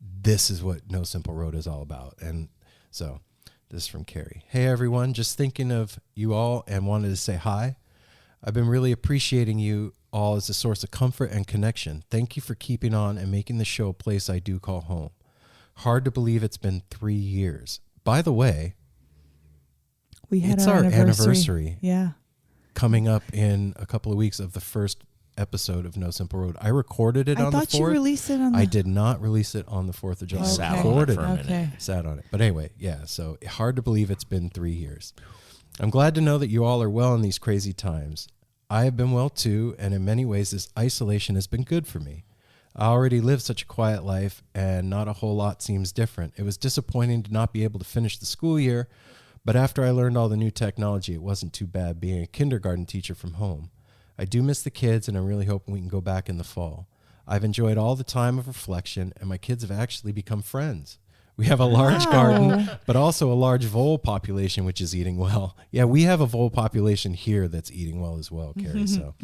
this is what No Simple Road is all about. And so this is from Carrie. Hey, everyone. Just thinking of you all and wanted to say hi. I've been really appreciating you all as a source of comfort and connection. Thank you for keeping on and making the show a place I do call home. Hard to believe it's been 3 years. By the way, it's our anniversary. Yeah. Coming up in a couple of weeks of the first episode of No Simple Road. I recorded it on the 4th. I thought you released it on the... I did not release it on the 4th of July. Okay. Sat on it for a minute. Sat on it. But anyway, yeah, so hard to believe it's been 3 years. I'm glad to know that you all are well in these crazy times. I have been well too, and in many ways this isolation has been good for me. I already live such a quiet life, and not a whole lot seems different. It was disappointing to not be able to finish the school year, but after I learned all the new technology, it wasn't too bad being a kindergarten teacher from home. I do miss the kids, and I'm really hoping we can go back in the fall. I've enjoyed all the time of reflection, and my kids have actually become friends. We have a large garden, but also a large vole population, which is eating well. Yeah, we have a vole population here that's eating well as well, Carrie. So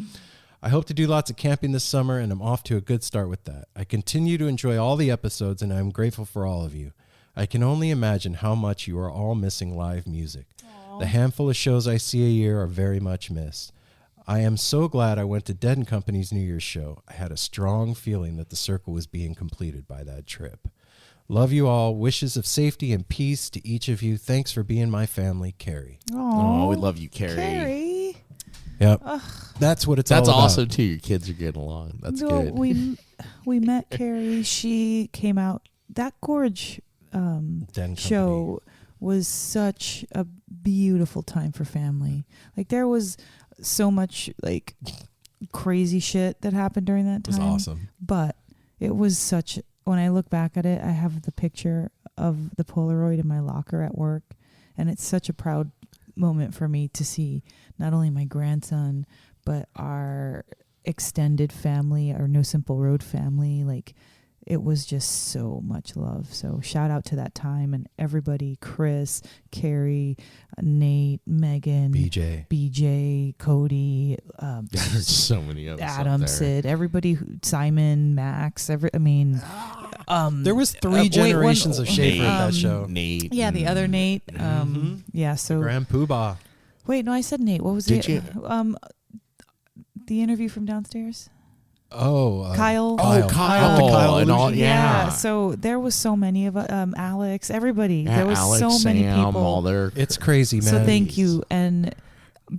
I hope to do lots of camping this summer, and I'm off to a good start with that. I continue to enjoy all the episodes, and I'm grateful for all of you. I can only imagine how much you are all missing live music. Aww. The handful of shows I see a year are very much missed. I am so glad I went to Dead and Company's New Year's show. I had a strong feeling that the circle was being completed by that trip. Love you all. Wishes of safety and peace to each of you. Thanks for being my family, Carrie. Oh, we love you, Carrie. Yep. That's what it's all about. That's awesome, too. Your kids are getting along. That's good. We met Carrie. She came out. That Gorge show was such a beautiful time for family. Like, there was so much, like, crazy shit that happened during that time. It was awesome. But it was such... When I look back at it, I have the picture of the Polaroid in my locker at work, and it's such a proud moment for me to see not only my grandson, but our extended family, our No Simple Road family. Like, it was just so much love. So shout out to that time and everybody, Chris, Carrie, Nate, Megan, BJ, Cody, there's so many others. Adam, Sid, everybody, Simon, Max, there was 3 generations of Schaefer at that show. Nate. Yeah, the other Nate. Yeah, so Grand Poobah. Wait, no, I said Nate. What was Did it? you? The interview from downstairs? Kyle. Kyle and all. Yeah. So there was so many of Alex, everybody. Yeah, there was Alex, so many Sam, people. all their. It's crazy, man. So thank you. And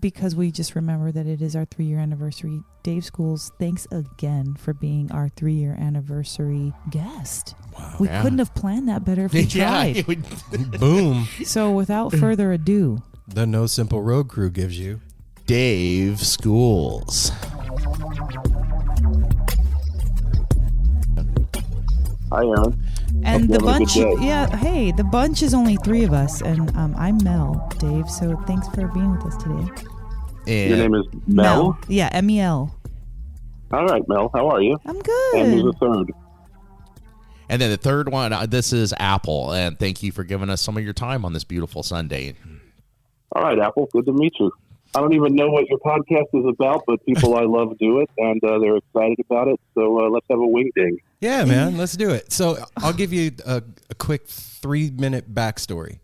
because we just remember that it is our 3-year anniversary, Dave Schools, thanks again for being our 3-year anniversary guest. Wow. We couldn't have planned that better if we tried. Boom. So without further ado, The No Simple Road crew gives you Dave Schools. Hi, Aaron. and the Hope you have a bunch, good day. hey, the bunch is only 3 of us, and I'm Mel, Dave. So thanks for being with us today. Your name is Mel? Yeah, M-E-L. All right, Mel. How are you? I'm And good. who's the third? And then the third one, this is Apple. And thank you for giving us some of your time on this beautiful Sunday. All right, Apple. Good to meet you. I don't even know what your podcast is about, but people I love do it, and they're excited about it. So let's have a wing ding. Yeah, man, let's do it. So I'll give you a quick 3-minute backstory.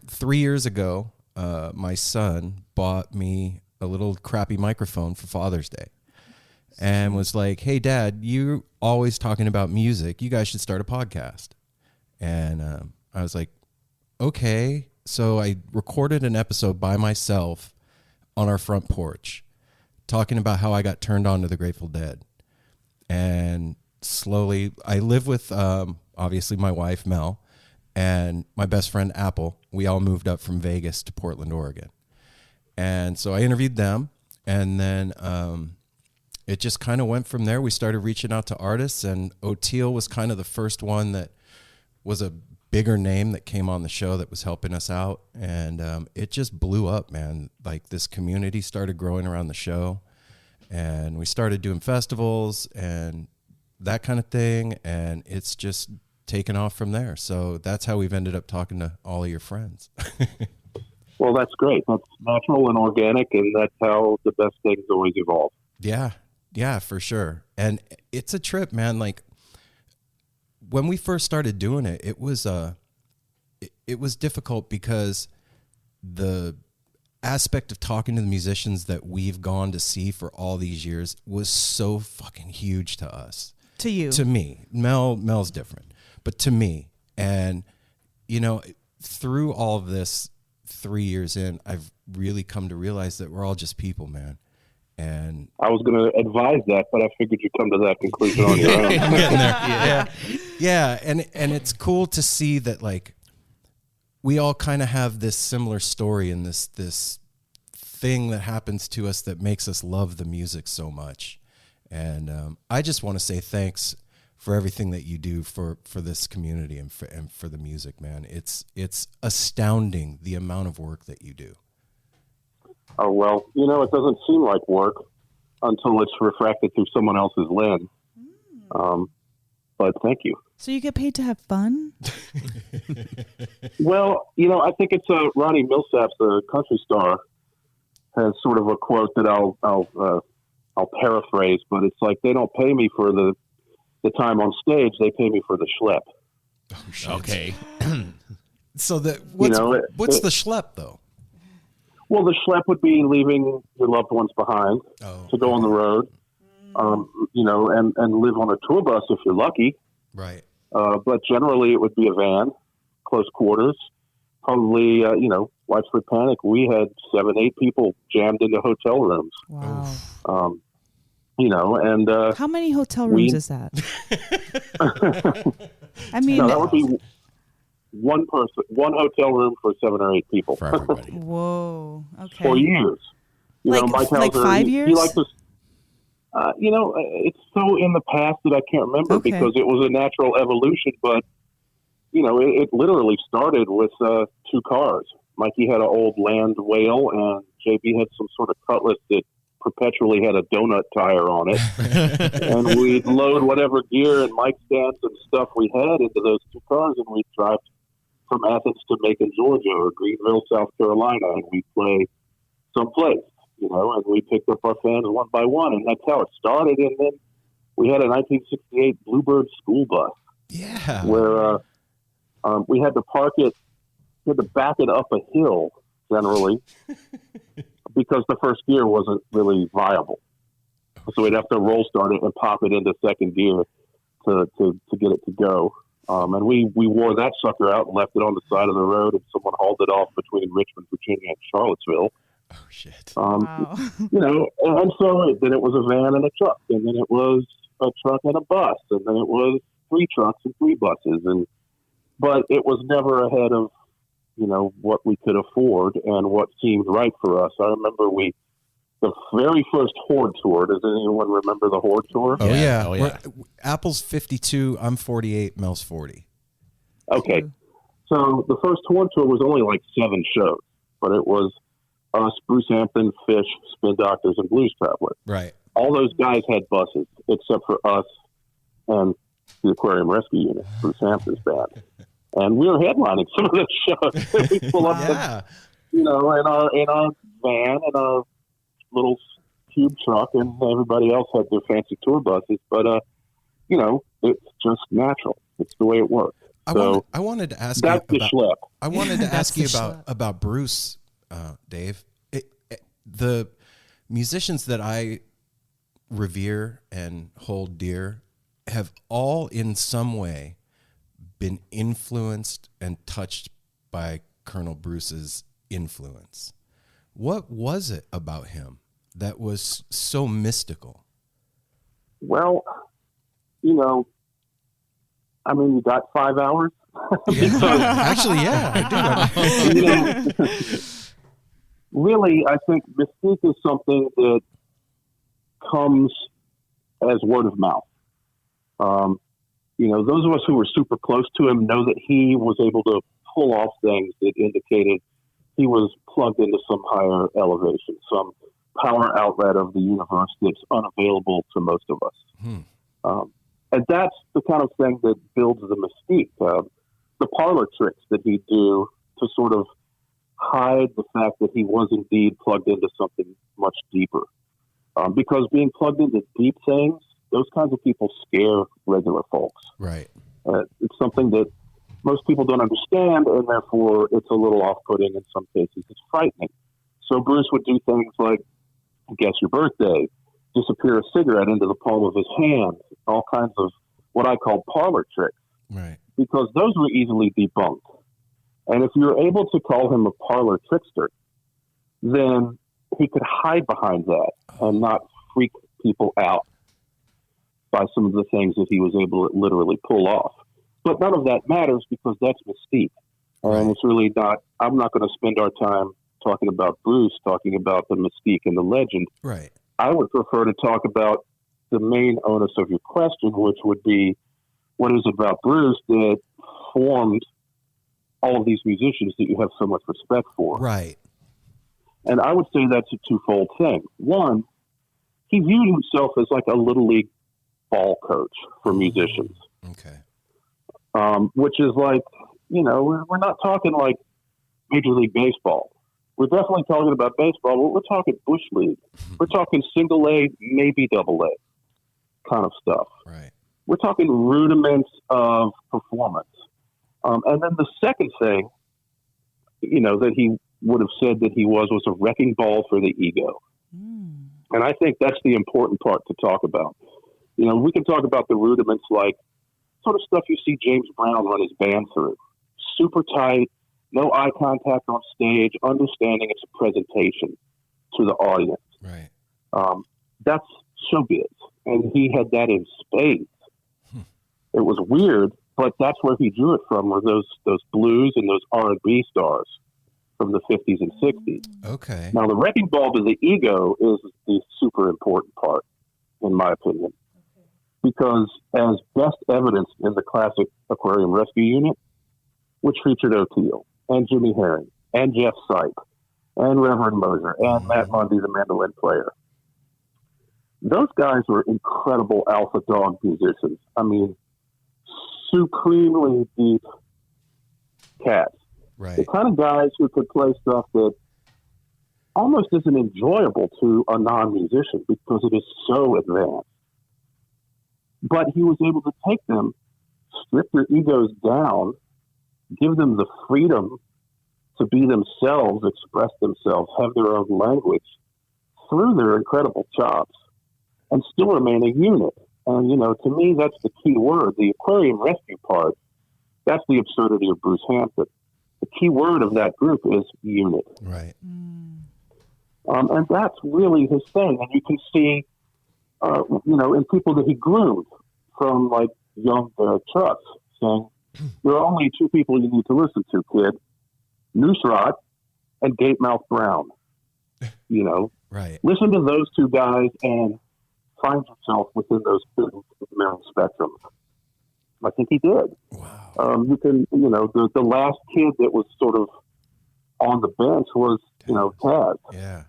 3 years ago, my son bought me a little crappy microphone for Father's Day and was like, hey, Dad, you're always talking about music. You guys should start a podcast. And I was like, okay. So I recorded an episode by myself on our front porch talking about how I got turned on to the Grateful Dead. And slowly, I live with, obviously, my wife, Mel, and my best friend, Apple. We all moved up from Vegas to Portland, Oregon. And so I interviewed them, and then it just kind of went from there. We started reaching out to artists, and O'Teal was kind of the first one that was a bigger name that came on the show that was helping us out. And it just blew up, man. Like, this community started growing around the show, and we started doing festivals and that kind of thing, and it's just taken off from there. So that's how we've ended up talking to all of your friends. Well, that's great. That's natural and organic, and that's how the best things always evolve. Yeah, for sure. And it's a trip, man. Like, when we first started doing it, it was difficult because the aspect of talking to the musicians that we've gone to see for all these years was so fucking huge to us. To you. To me. Mel's different, but to me. And, you know, through all of this 3 years in, I've really come to realize that we're all just people, man. And I was going to advise that, but I figured you'd come to that conclusion on your own. I'm getting there. Yeah. And it's cool to see that, like, we all kind of have this similar story and this thing that happens to us that makes us love the music so much. And I just want to say thanks for everything that you do for this community and for the music, man. It's astounding the amount of work that you do. Oh, well, you know, it doesn't seem like work until it's refracted through someone else's lens. But thank you. So you get paid to have fun? Well, you know, I think it's Ronnie Millsap's, a country star, has sort of a quote that I'll paraphrase, but it's like, they don't pay me for the time on stage, they pay me for the schlep. Oh, shit. Okay. So what's the schlep, though? Well, the schlep would be leaving your loved ones behind to go on the road, you know, and live on a tour bus if you're lucky. Right. But generally it would be a van, close quarters, probably, you know, widespread panic. We had 7-8 people jammed into hotel rooms. Wow. You know, and How many hotel rooms is that? I mean, no, that would be one hotel room for 7 or 8 people For everybody. whoa. Okay. for years. You know, Mike like Hauser, 5 years? He liked to. You know, it's so in the past that I can't remember because it was a natural evolution. But you know, it literally started with 2 cars. Mikey had an old Land Whale, and JB had some sort of Cutlass that perpetually had a donut tire on it. And we'd load whatever gear and mic stands and stuff we had into those 2 cars, and we'd drive from Athens to Macon, Georgia, or Greenville, South Carolina, and we'd play someplace, you know, and we picked up our fans one by one, and that's how it started. And then we had a 1968 Bluebird school bus. Yeah. Where we had to park it, we had to back it up a hill, generally, because the first gear wasn't really viable. So we'd have to roll start it and pop it into second gear to get it to go. And we wore that sucker out and left it on the side of the road, and someone hauled it off between Richmond, Virginia, and Charlottesville. Oh, shit. Wow. And so then it was a van and a truck, and then it was a truck and a bus, and then it was 3 trucks and 3 buses, but it was never ahead of, what we could afford and what seemed right for us. I remember the very first Horde tour. Does anyone remember the Horde tour? Oh, yeah. Oh, yeah. Apple's 52, I'm 48, Mel's 40. Okay. So the first Horde tour was only like 7 shows, but it was us, Bruce Hampton, Fish, Spin Doctors, and Blues Traveler. Right. All those guys had buses, except for us and the Aquarium Rescue Unit, Bruce Hampton's band. And we were headlining some of those shows. We pull up, in our van and our little cube truck, and everybody else had their fancy tour buses. But, it's just natural. It's the way it works. I wanted to ask you that's the schlep. I wanted to ask you the about Bruce, Dave. The musicians that I revere and hold dear have all in some way been influenced and touched by Colonel Bruce's influence. What was it about him that was so mystical? Well, you got 5 hours. Actually, yeah, I do. Really, I think mystique is something that comes as word of mouth. Those of us who were super close to him know that he was able to pull off things that indicated he was plugged into some higher elevation, some power outlet of the universe that's unavailable to most of us. And that's the kind of thing that builds the mystique. The parlor tricks that he'd do to sort of hide the fact that he was indeed plugged into something much deeper. Because being plugged into deep things, those kinds of people scare regular folks. Right. It's something that most people don't understand, and therefore it's a little off-putting in some cases. It's frightening. So Bruce would do things like guess your birthday, disappear a cigarette into the palm of his hand, all kinds of what I call parlor tricks. Right. Because those were easily debunked. And if you're able to call him a parlor trickster, then he could hide behind that and not freak people out by some of the things that he was able to literally pull off. But none of that matters because that's mystique. And it's really not, I'm not going to spend our time talking about Bruce, talking about the mystique and the legend. Right. I would prefer to talk about the main onus of your question, which would be what is about Bruce that formed all of these musicians that you have so much respect for. Right. And I would say that's a twofold thing. One, he viewed himself as like a little league ball coach for musicians. Okay. Which is like, we're not talking like Major League Baseball. We're definitely talking about baseball, but we're talking Bush League. We're talking single A, maybe double A kind of stuff. Right. We're talking rudiments of performance. And then the second thing, that he would have said that he was a wrecking ball for the ego. And I think that's the important part to talk about. We can talk about the rudiments like sort of stuff you see James Brown run his band through. Super tight, no eye contact on stage, understanding it's a presentation to the audience. Right. That's showbiz. And he had that in spades. It was weird, but that's where he drew it from, were those blues and those R&B stars from the 50s and 60s. Okay. Now, the wrecking ball to the ego is the super important part, in my opinion. Because as best evidenced in the classic Aquarium Rescue Unit, which featured O'Teal and Jimmy Herring and Jeff Sipe and Reverend Moser and Matt Mundy, the mandolin player, those guys were incredible alpha dog musicians. I mean, supremely deep cats. Right. The kind of guys who could play stuff that almost isn't enjoyable to a non-musician because it is so advanced. But he was able to take them, strip their egos down, give them the freedom to be themselves, express themselves, have their own language through their incredible chops. and still remain a unit. And, to me, that's the key word. The aquarium rescue part, that's the absurdity of Bruce Hampton. The key word of that group is unit. Right. And that's really his thing. And you can see, in people that he groomed from like young Trucks saying, there are only two people you need to listen to, kid. Nooserot and Gatemouth Brown. Right. Listen to those two guys and find yourself within those two mental spectrums. I think he did. Wow. You can, the last kid that was sort of on the bench was, Taz. Yeah.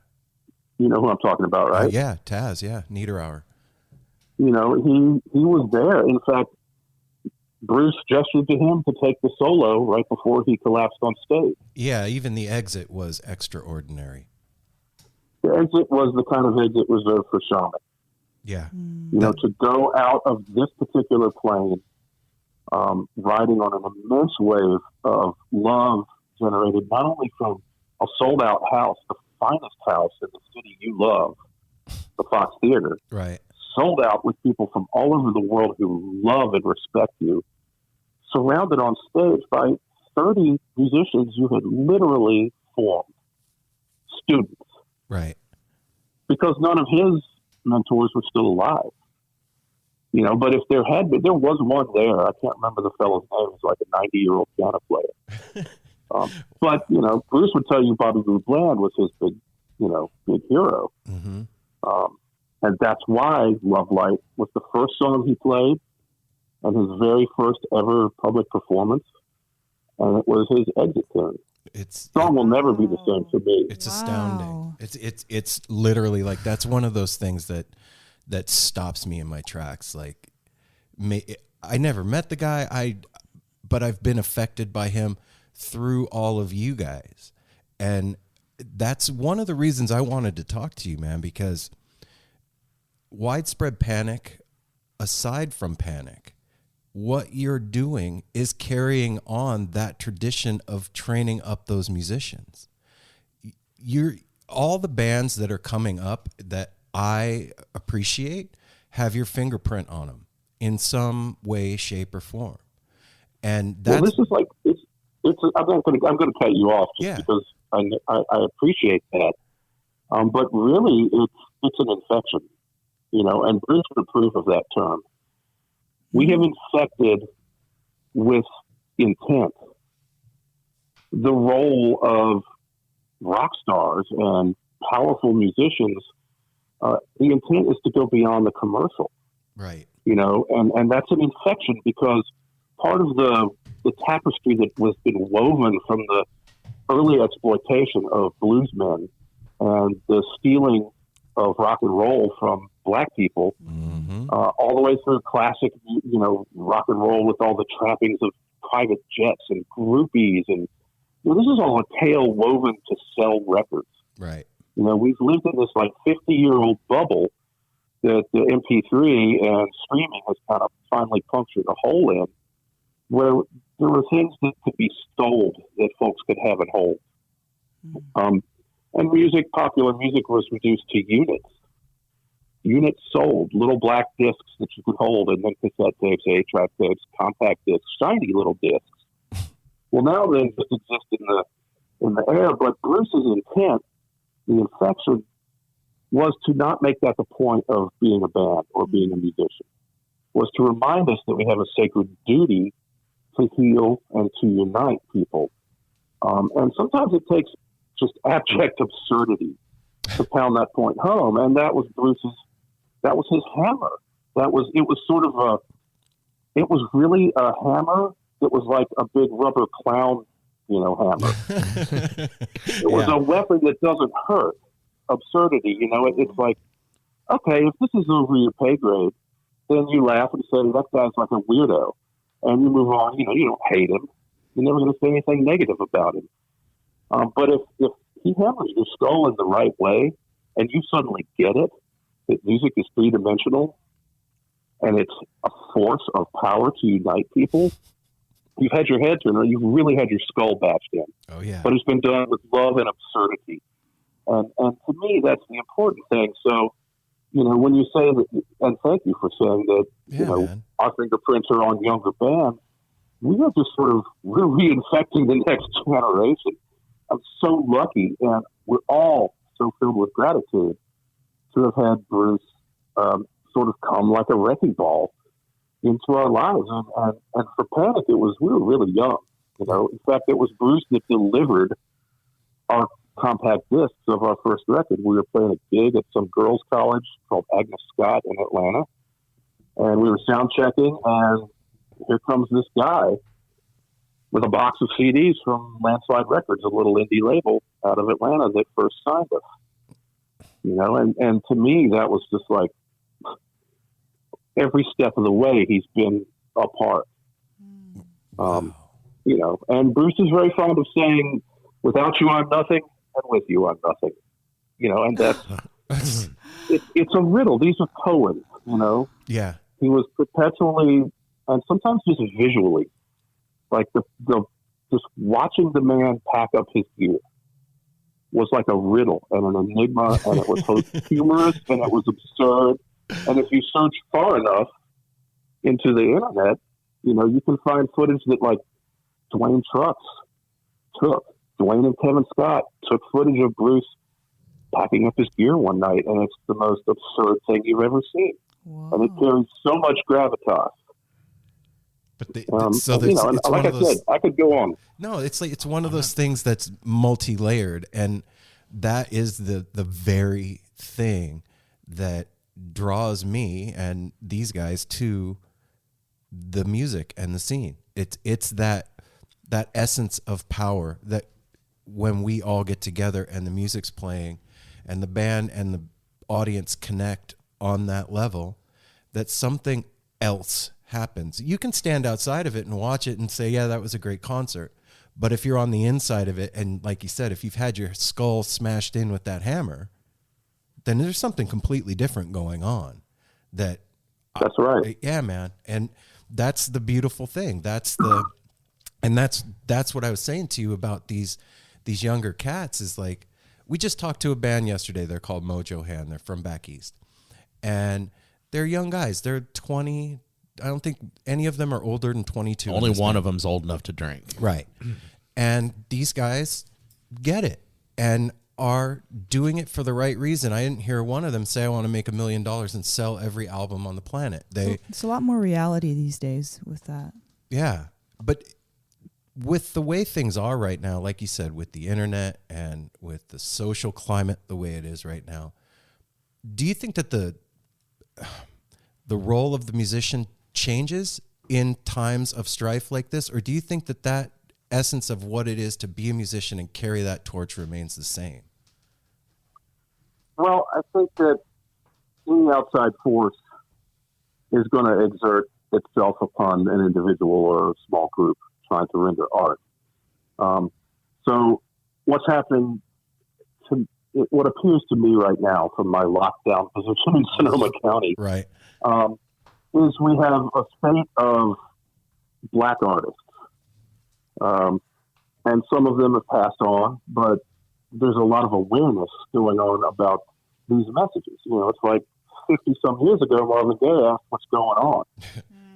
You know who I'm talking about, right? Yeah, Taz. Yeah, Niederauer. He was there. In fact, Bruce gestured to him to take the solo right before he collapsed on stage. Yeah, even the exit was extraordinary. The exit was the kind of exit reserved for shaman. Yeah. To go out of this particular plane, riding on an immense wave of love generated not only from a sold-out house, the finest house in the city you love, the Fox Theater, Right. sold out with people from all over the world who love and respect you, surrounded on stage by 30 musicians you had literally formed, students, Right. because none of his mentors were still alive. But if there had been, there was one there. I can't remember the fellow's name. He's like a 90-year-old piano player. But Bruce would tell you Bobby Blue Bland was his big hero. Mm-hmm. And that's why Love Light was the first song he played and his very first ever public performance. And it was his exit tune. Song will never be the same for me. It's astounding. It's literally like, that's one of those things that stops me in my tracks. Like, I never met the guy, but I've been affected by him through all of you guys. And that's one of the reasons I wanted to talk to you, man, because Widespread Panic, aside from Panic, what you're doing is carrying on that tradition of training up those musicians. All the bands that are coming up that I appreciate have your fingerprint on them in some way, shape, or form. And that's, this is like, I'm going to cut you off just because I appreciate that. But really it's an infection, and Bruce would approve of that term. We have infected with intent the role of rock stars and powerful musicians. The intent is to go beyond the commercial, right? And that's an infection because part of the tapestry that was been woven from the early exploitation of bluesmen and the stealing of rock and roll from black people, all the way through classic, rock and roll with all the trappings of private jets and groupies. And this is all a tale woven to sell records. Right. We've lived in this like 50-year-old bubble that the MP3 and streaming has kind of finally punctured a hole in, where there were things that could be stole that folks could have and hold. And popular music was reduced to units. Units sold, little black discs that you could hold, and then cassette tapes, 8-track tapes, compact discs, shiny little discs. Well, now they just exist in the air, but Bruce's intent, the infection, was to not make that the point of being a band or being a musician, was to remind us that we have a sacred duty to heal and to unite people. And sometimes it takes just abject absurdity to pound that point home. And that was his hammer. It was really a hammer that was like a big rubber clown, hammer. It was a weapon that doesn't hurt. Absurdity, it's like, okay, if this is over your pay grade, then you laugh and say, that guy's like a weirdo. And you move on, you don't hate him. You're never going to say anything negative about him. But if he hammers your skull in the right way and you suddenly get it, that music is three-dimensional and it's a force of power to unite people, you've had your head turned, or you've really had your skull bashed in. Oh, yeah. But it's been done with love and absurdity. And to me, that's the important thing. So, when you say that, and thank you for saying that, man. our fingerprints are on younger bands, we are just sort of, we're reinfecting the next generation. I'm so lucky, and we're all so filled with gratitude to have had Bruce sort of come like a wrecking ball into our lives. And for Panic, we were really young. In fact, it was Bruce that delivered our compact discs of our first record. We were playing a gig at some girls' college called Agnes Scott in Atlanta, and we were sound checking, and here comes this guy with a box of CDs from Landslide Records, a little indie label out of Atlanta that first signed us. And to me, that was just like every step of the way he's been a part. And Bruce is very fond of saying, without you, I'm nothing, and with you, I'm nothing. And that's, it's a riddle. These are poems, Yeah. He was perpetually, and sometimes just visually, like the just watching the man pack up his gear was like a riddle and an enigma, and it was both humorous and it was absurd. And if you search far enough into the internet, you can find footage that like Dwayne Trucks took. Dwayne and Kevin Scott took footage of Bruce packing up his gear one night, and it's the most absurd thing you've ever seen. Whoa. And it carries so much gravitas. But it's like I said, I could go on. No, it's one of those things that's multi-layered, and that is the very thing that draws me and these guys to the music and the scene. It's that essence of power that when we all get together and the music's playing and the band and the audience connect on that level, that something else happens. You can stand outside of it and watch it and say, yeah, that was a great concert. But if you're on the inside of it, and like you said, if you've had your skull smashed in with that hammer, then there's something completely different going on. That's right. Yeah, man. And that's the beautiful thing. That's what I was saying to you about these younger cats is like, we just talked to a band yesterday. They're called Mojo Hand. They're from back east. And they're young guys. They're 20. I don't think any of them are older than 22. Only one of them's old enough to drink. Right. And these guys get it and are doing it for the right reason. I didn't hear one of them say, I want to make $1 million and sell every album on the planet. It's a lot more reality these days with that. Yeah. But with the way things are right now, like you said, with the internet and with the social climate the way it is right now, do you think that the role of the musician changes in times of strife like this? Or do you think that essence of what it is to be a musician and carry that torch remains the same? Well, I think that any outside force is going to exert itself upon an individual or a small group trying to render art. So what's happening what appears to me right now from my lockdown position in Sonoma County, right, is we have a spate of black artists. And some of them have passed on, but there's a lot of awareness going on about these messages. It's like 50 some years ago, Marvin Gaye asked what's going on.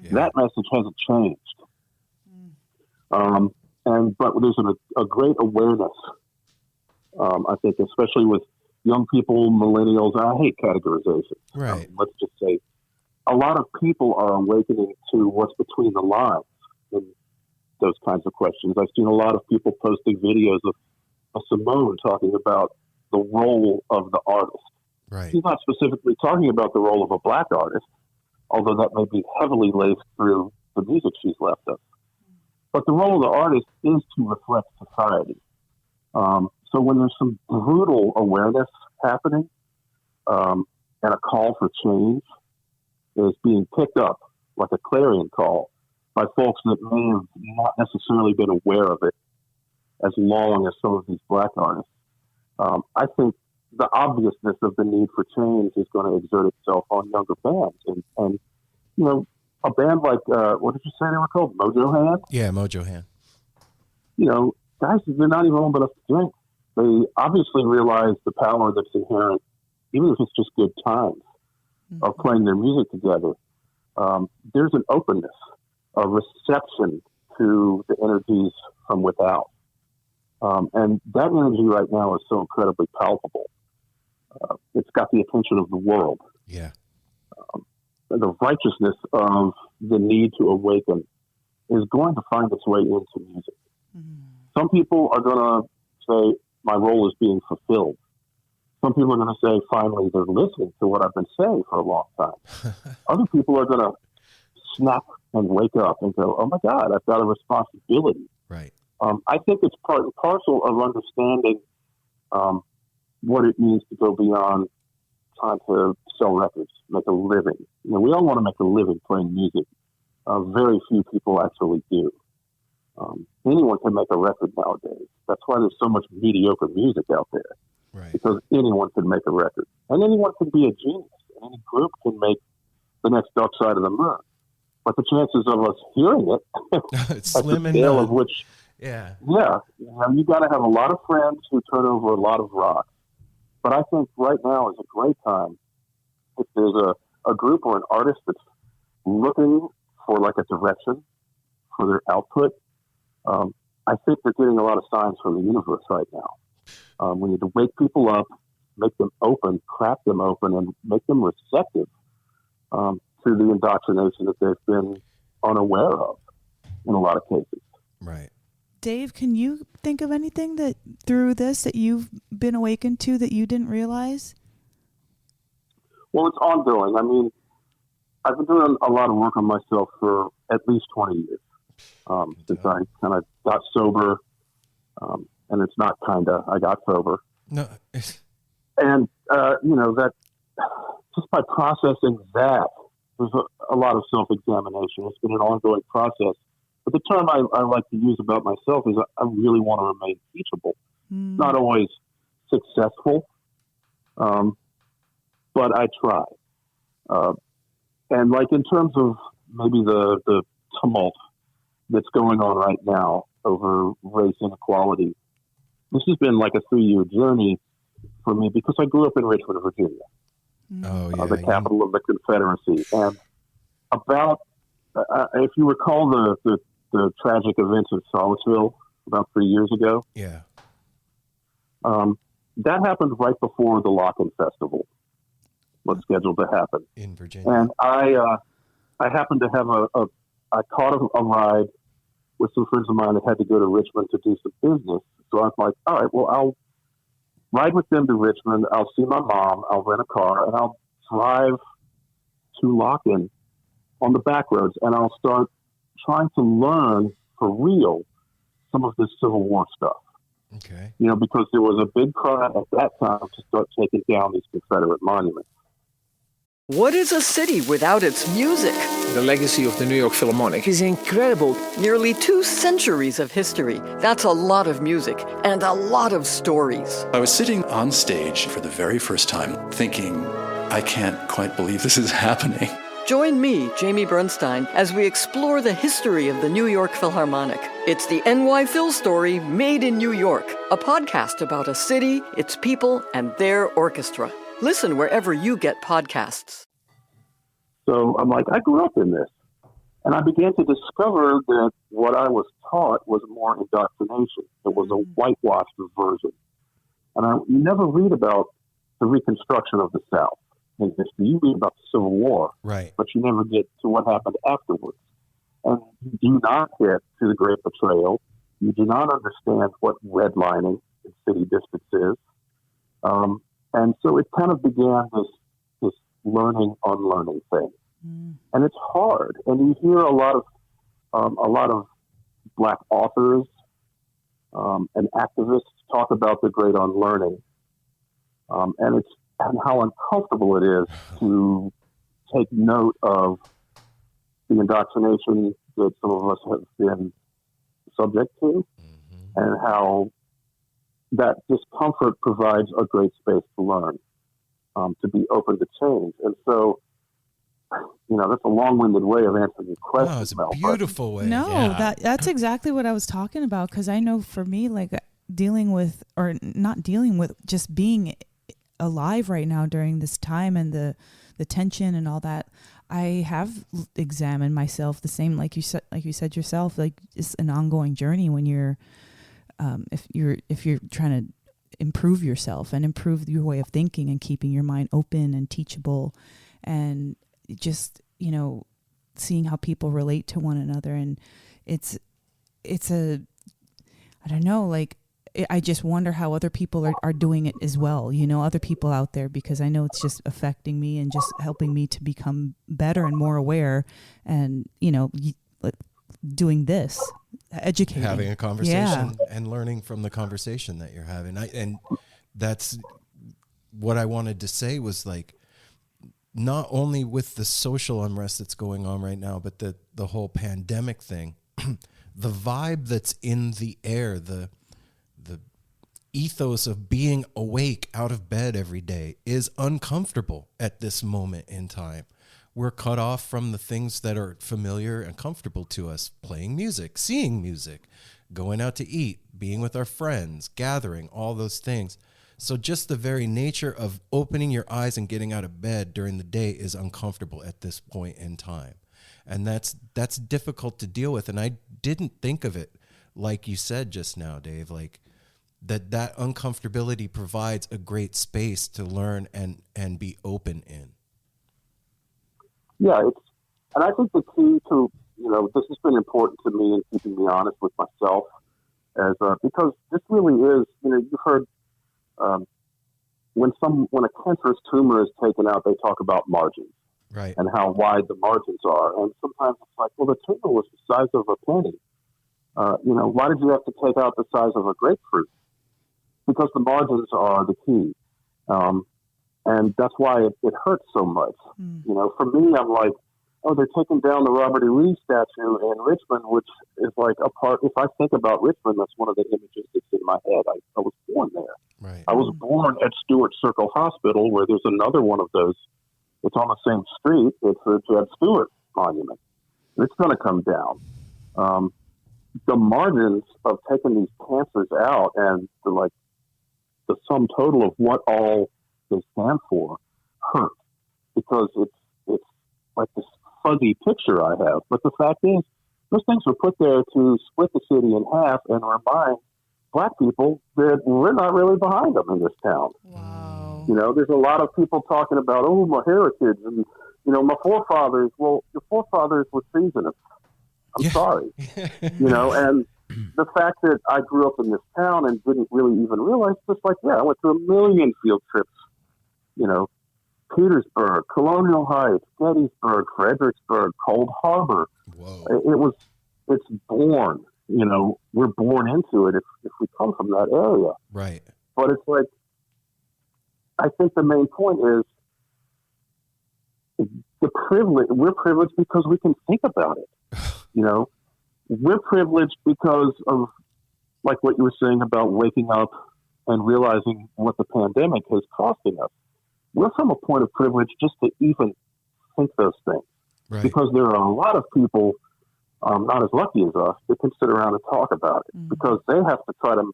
Yeah. That message hasn't changed. But there's a great awareness, I think, especially with young people, millennials. I hate categorization. Right. Let's just say a lot of people are awakening to what's between the lines in those kinds of questions. I've seen a lot of people posting videos of Simone talking about the role of the artist. Right. He's not specifically talking about the role of a black artist, although that may be heavily laced through the music she's left us. But the role of the artist is to reflect society. So when there's some brutal awareness happening and a call for change is being picked up like a clarion call by folks that may have not necessarily been aware of it as long as some of these black artists, I think the obviousness of the need for change is going to exert itself on younger bands. And a band like, what did you say they were called? Mojo Hand? Yeah, Mojo Hand. Guys, they're not even old enough to drink. They obviously realize the power that's inherent, even if it's just good times, of playing their music together, there's an openness, a reception to the energies from without. And that energy right now is so incredibly palpable. It's got the attention of the world. Yeah. The righteousness of the need to awaken is going to find its way into music. Some people are going to say, my role is being fulfilled. Some people are going to say, finally, they're listening to what I've been saying for a long time. Other people are going to snap and wake up and go, oh my God, I've got a responsibility. Right. I think it's part and parcel of understanding what it means to go beyond trying to sell records, make a living. You know, we all want to make a living playing music. Very few people actually do. Anyone can make a record nowadays. That's why there's so much mediocre music out there. Right. Because anyone can make a record. And anyone can be a genius. Any group can make the next Dark Side of the Moon. But the chances of us hearing it, it's at slim the and scale none. of which, Yeah. you got to have a lot of friends who turn over a lot of rocks. But I think right now is a great time if there's a group or an artist that's looking for like a direction for their output. I think they're getting a lot of signs from the universe right now. We need to wake people up, make them open, crack them open, and make them receptive to the indoctrination that they've been unaware of in a lot of cases. Right. Dave, can you think of anything that through this that you've been awakened to that you didn't realize? Well, it's ongoing. I mean, I've been doing a lot of work on myself for at least 20 years since I kind of got sober. And it's not kind of, I got sober. No. And, that just by processing that, there's a lot of self-examination. It's been an ongoing process. But the term I like to use about myself is I really want to remain teachable. Not always successful, but I try. And like in terms of maybe the tumult that's going on right now over race inequality, this has been like a 3-year journey for me because I grew up in Richmond, Virginia, the capital of the Confederacy. And about, if you recall the tragic events of Charlottesville about 3 years ago. Yeah. That happened right before the Lock-In Festival was scheduled to happen. In Virginia. And I happened to have I caught a ride with some friends of mine that had to go to Richmond to do some business. So I was like, all right, well, I'll ride with them to Richmond. I'll see my mom. I'll rent a car and I'll drive to Lock-In on the back roads. And I'll start trying to learn for real some of this Civil War stuff. Okay. Because there was a big cry at that time to start taking down these Confederate monuments. What is a city without its music? The legacy of the New York Philharmonic is incredible. Nearly 2 centuries of history. That's a lot of music and a lot of stories. I was sitting on stage for the very first time thinking, I can't quite believe this is happening. Join me, Jamie Bernstein, as we explore the history of the New York Philharmonic. It's the NY Phil story made in New York, a podcast about a city, its people, and their orchestra. Listen wherever you get podcasts. So I'm like, I grew up in this. And I began to discover that what I was taught was more indoctrination. It was a whitewashed version. And you never read about the Reconstruction of the South in history. You read about the Civil War, right? But you never get to what happened afterwards. And you do not get to the Great Betrayal. You do not understand what redlining in city districts is. And so it kind of began this learning, unlearning thing. And it's hard. And you hear a lot of Black authors and activists talk about the great unlearning. And how uncomfortable it is to take note of the indoctrination that some of us have been subject to, and how that discomfort provides a great space to learn, to be open to change. And so, that's a long-winded way of answering your question. No, it's a beautiful way. No, Yeah. that's exactly what I was talking about. Because I know for me, like not dealing with, just being alive right now during this time and the the tension and all that, I have examined myself the same, like you said yourself, like it's an ongoing journey when you're, if you're trying to improve yourself and improve your way of thinking and keeping your mind open and teachable, and just, you know, seeing how people relate to one another. And it's a, I don't know, like, I just wonder how other people are doing it as well, you know, other people out there, because I know it's just affecting me and just helping me to become better and more aware, and, you know, doing this, educating, having a conversation and learning from the conversation that you're having. And that's what I wanted to say, was like, not only with the social unrest that's going on right now, but the whole pandemic thing, the vibe that's in the air, the ethos of being awake out of bed every day is uncomfortable at this moment in time. We're cut off from the things that are familiar and comfortable to us, playing music, seeing music, going out to eat, being with our friends, gathering, all those things. So just the very nature of opening your eyes and getting out of bed during the day is uncomfortable at this point in time. And that's difficult to deal with. And I didn't think of it like you said just now, Dave, like that uncomfortability provides a great space to learn and be open in. Yeah, and I think the key to, you know, this has been important to me in keeping me honest with myself, as because this really is, you know, you've heard when a cancerous tumor is taken out, they talk about margins, right, and how wide the margins are, and sometimes it's like, well, the tumor was the size of a penny. You know, why did you have to take out the size of a grapefruit? Because the margins are the key. And that's why it hurts so much. You know, for me, I'm like, oh, they're taking down the Robert E. Lee statue in Richmond, which is like a part. If I think about Richmond, that's one of the images that's in my head. I was born there. Right. I was born at Stewart Circle Hospital, where there's another one of those. It's on the same street. It's the Jeb Stewart Monument. It's going to come down. The margins of taking these cancers out and the sum total of what all they stand for hurt, because it's like this fuzzy picture I have. But the fact is, those things were put there to split the city in half and remind Black people that we're not really behind them in this town. Wow. You know, there's a lot of people talking about, oh, my heritage and, you know, my forefathers. Well, your forefathers were treasonous. I'm sorry. You know, and the fact that I grew up in this town and didn't really even realize, just like, I went to a million field trips, you know, Petersburg, Colonial Heights, Gettysburg, Fredericksburg, Cold Harbor. Whoa. It's born, you know, we're born into it if we come from that area. Right. But it's like, I think the main point is we're privileged because we can think about it. You know, we're privileged because of, like what you were saying about waking up and realizing what the pandemic is costing us. We're from a point of privilege just to even think those things. Right. Because there are a lot of people not as lucky as us that can sit around and talk about it, because they have to try to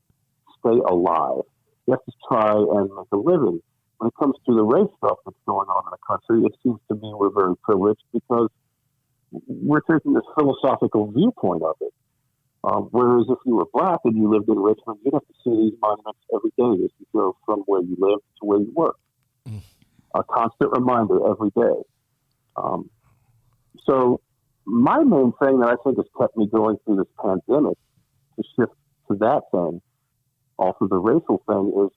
stay alive. They have to try and make a living. When it comes to the race stuff that's going on in the country, it seems to me we're very privileged because we're taking this philosophical viewpoint of it. Whereas if you were Black and you lived in Richmond, you'd have to see these monuments every day as you go from where you live to where you work. A constant reminder every day. So my main thing that I think has kept me going through this pandemic, to shift to that thing, also the racial thing, is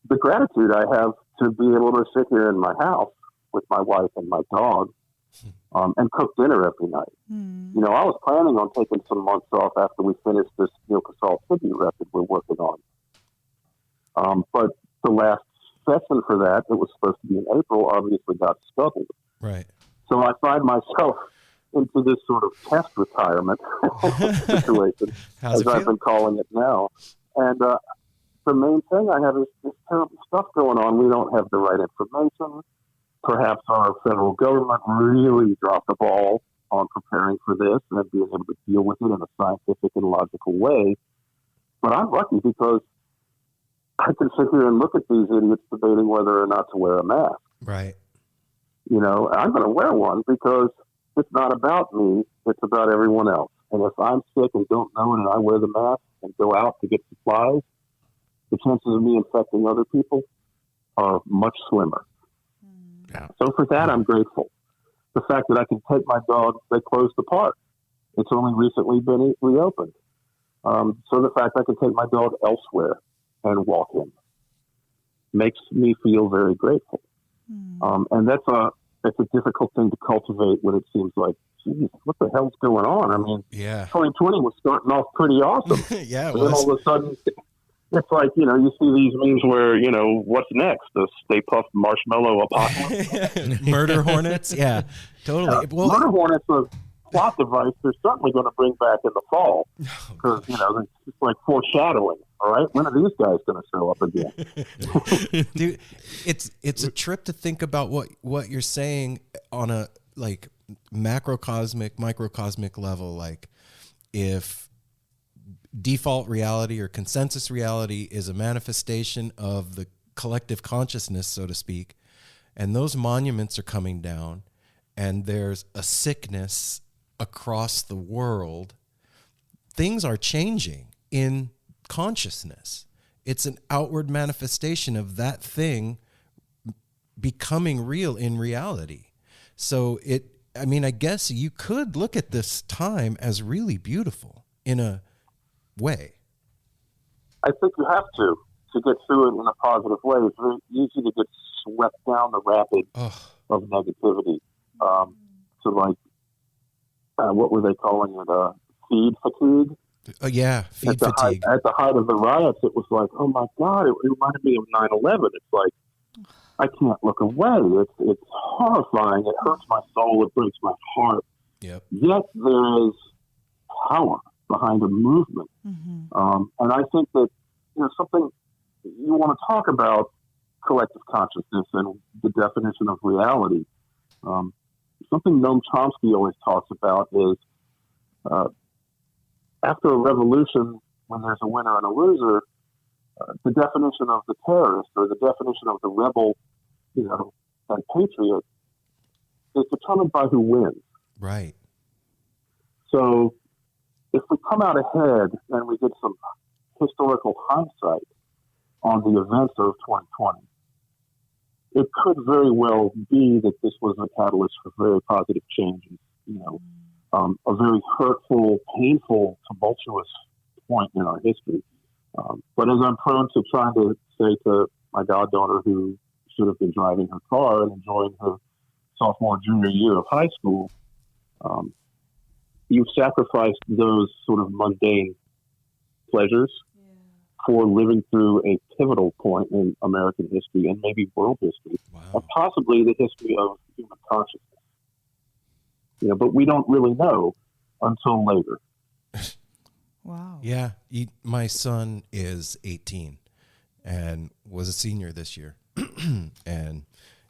the gratitude I have to be able to sit here in my house with my wife and my dog and cook dinner every night. You know, I was planning on taking some months off after we finished this Neil Casal tribute record we're working on. But the last session for that was supposed to be in April, obviously got scuttled. Right. So I find myself into this sort of test retirement situation, as I've been calling it now. And the main thing I have is this terrible stuff going on. We don't have the right information. Perhaps our federal government really dropped the ball on preparing for this and being able to deal with it in a scientific and logical way. But I'm lucky because I can sit here and look at these idiots debating whether or not to wear a mask. Right. You know, I'm going to wear one because it's not about me. It's about everyone else. And if I'm sick and don't know it and I wear the mask and go out to get supplies, the chances of me infecting other people are much slimmer. Yeah. So for that, I'm grateful. The fact that I can take my dog, they closed the park. It's only recently been reopened. So the fact I can take my dog elsewhere and walk him makes me feel very grateful. And that's a difficult thing to cultivate when it seems like, geez, what the hell's going on? I mean, 2020 was starting off pretty awesome. Yeah, it and then all of a sudden, it's like, you know, you see these memes where, you know, what's next? The Stay Puft Marshmallow Apocalypse? Murder hornets? Yeah, totally. Well, murder hornets are a plot device they're certainly going to bring back in the fall. Because, you know, it's like foreshadowing. All right, when are these guys going to show up again? Dude, it's a trip to think about what you're saying on a like macrocosmic, microcosmic level. Like if default reality or consensus reality is a manifestation of the collective consciousness, so to speak, and those monuments are coming down, and there's a sickness across the world, things are changing in consciousness. It's an outward manifestation of that thing becoming real in reality. So I guess you could look at this time as really beautiful in a way. I think you have to get through it in a positive way. It's very easy to get swept down the rapid of negativity. So like, what were they calling it? Feed fatigue? Yeah, feed fatigue. At the height of the riots, it was like, oh my God, it reminded me of 9/11. It's like, I can't look away. It's horrifying. It hurts my soul. It breaks my heart. Yep. Yet there is power behind a movement. And I think that, you know, something you want to talk about collective consciousness and the definition of reality. Something Noam Chomsky always talks about is after a revolution, when there's a winner and a loser, the definition of the terrorist or the definition of the rebel, you know, and patriot is determined by who wins. Right. So if we come out ahead and we get some historical hindsight on the events of 2020, it could very well be that this was a catalyst for very positive changes, you know, a very hurtful, painful, tumultuous point in our history. But as I'm prone to trying to say to my goddaughter who should have been driving her car and enjoying her sophomore, junior year of high school, you've sacrificed those sort of mundane pleasures for living through a pivotal point in American history and maybe world history, and possibly the history of human consciousness. You know, but we don't really know until later. Wow. Yeah. My son is 18 and was a senior this year. And,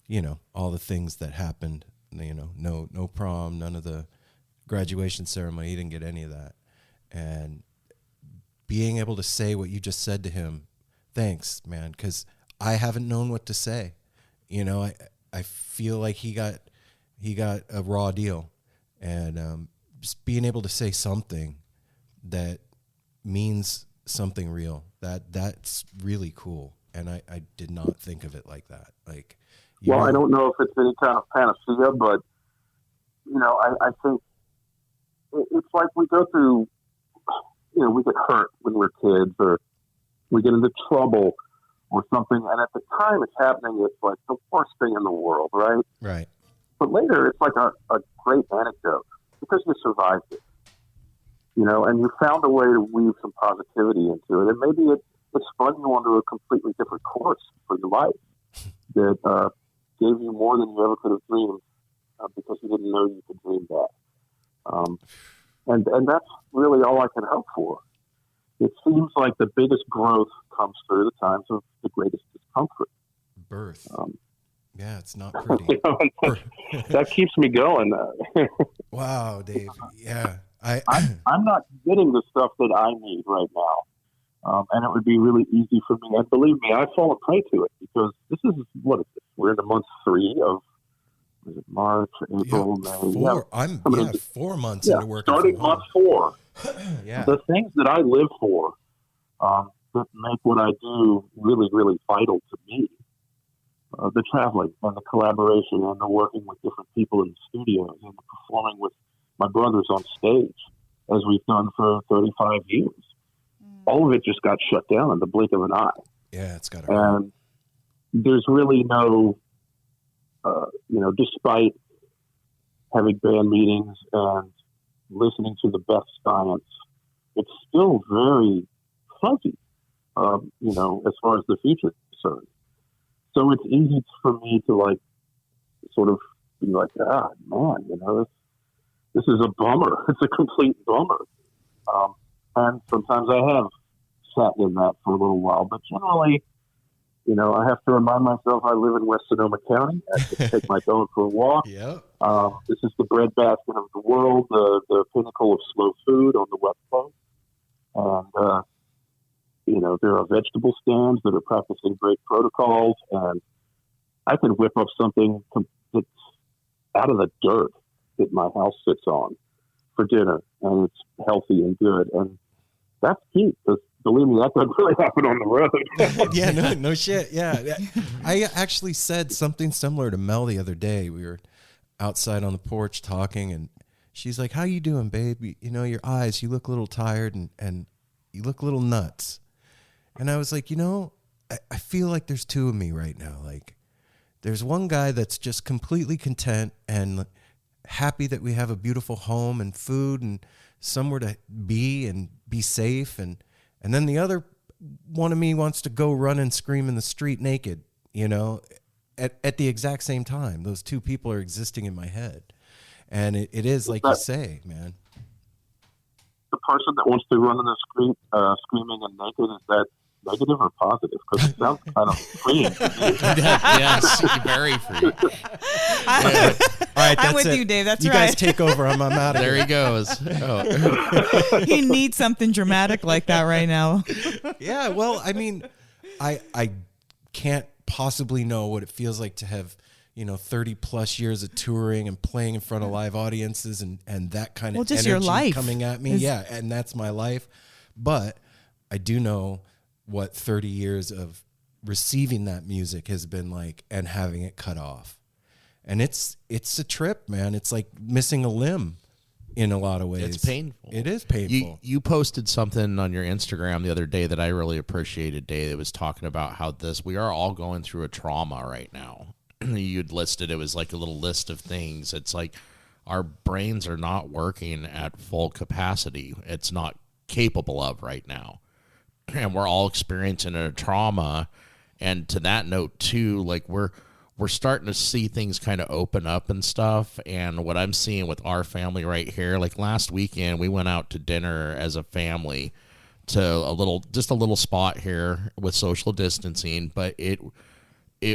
you know, all the things that happened, you know, no prom, none of the graduation ceremony. He didn't get any of that. And being able to say what you just said to him, thanks, man, because I haven't known what to say. You know, I feel like he got a raw deal. And just being able to say something that means something real, that's really cool. And I did not think of it like that. Like, I don't know if it's any kind of panacea, but, you know, I think it's like we go through, you know, we get hurt when we're kids or we get into trouble or something. And at the time it's happening, it's like the worst thing in the world, right? Right. But later, it's like a great anecdote because you survived it, you know, and you found a way to weave some positivity into it. And maybe it spun you onto a completely different course for your life that gave you more than you ever could have dreamed because you didn't know you could dream that. And that's really all I can hope for. It seems like the biggest growth comes through the times of the greatest discomfort. Birth. Yeah, it's not pretty. You know, that keeps me going. Wow, Dave. Yeah. I'm not getting the stuff that I need right now. And it would be really easy for me. And believe me, I've fallen prey to it because this is, what is it? We're in month 3 of was it March, April, May? I'm 4 months into working starting from home. month 4. Yeah. The things that I live for that make what I do really, really vital to me, the traveling and the collaboration and the working with different people in the studios and the performing with my brothers on stage, as we've done for 35 years. All of it just got shut down in the blink of an eye. Yeah, it's got to And there's really no, despite having band meetings and listening to the best science, it's still very fuzzy, as far as the future is concerned. So it's easy for me to sort of be like, man, this is a bummer. It's a complete bummer. And sometimes I have sat in that for a little while, but generally, I have to remind myself I live in West Sonoma County. I can take my dog for a walk. Yep. This is the breadbasket of the world, the pinnacle of slow food on the West Coast. And, there are vegetable stands that are practicing great protocols, and I can whip up something that's out of the dirt that my house sits on for dinner, and it's healthy and good. And that's key, because believe me, that doesn't really happen on the road. Yeah, no shit. Yeah. I actually said something similar to Mel the other day. We were outside on the porch talking, and she's like, "How you doing, babe? Your eyes, you look a little tired and you look a little nuts." And I was like, I feel like there's two of me right now. Like, there's one guy that's just completely content and happy that we have a beautiful home and food and somewhere to be safe. And then the other one of me wants to go run and scream in the street naked, at the exact same time. Those two people are existing in my head. And it is like you say, man. The person that wants to run in the street screaming and naked, is that negative or positive? Because it sounds kind of freeing. Yes, very free. All right, I'm with it. you, Dave. That's you right. You guys take over. I'm out of There here. he goes. Oh. He needs something dramatic like that right now. Yeah, well, I mean, I can't possibly know what it feels like to have 30 plus years of touring and playing in front of live audiences and that kind of just energy your life coming at me. Yeah, and that's my life. But I do know what 30 years of receiving that music has been like and having it cut off. And it's a trip, man. It's like missing a limb in a lot of ways. It's painful. It is painful. You posted something on your Instagram the other day that I really appreciated, Dave. That was talking about how we are all going through a trauma right now. You'd listed, it was like a little list of things. It's like our brains are not working at full capacity. It's not capable of right now. And we're all experiencing a trauma. And to that note too, like we're starting to see things kind of open up and stuff. And what I'm seeing with our family right here, like last weekend, we went out to dinner as a family to a little spot here with social distancing, but it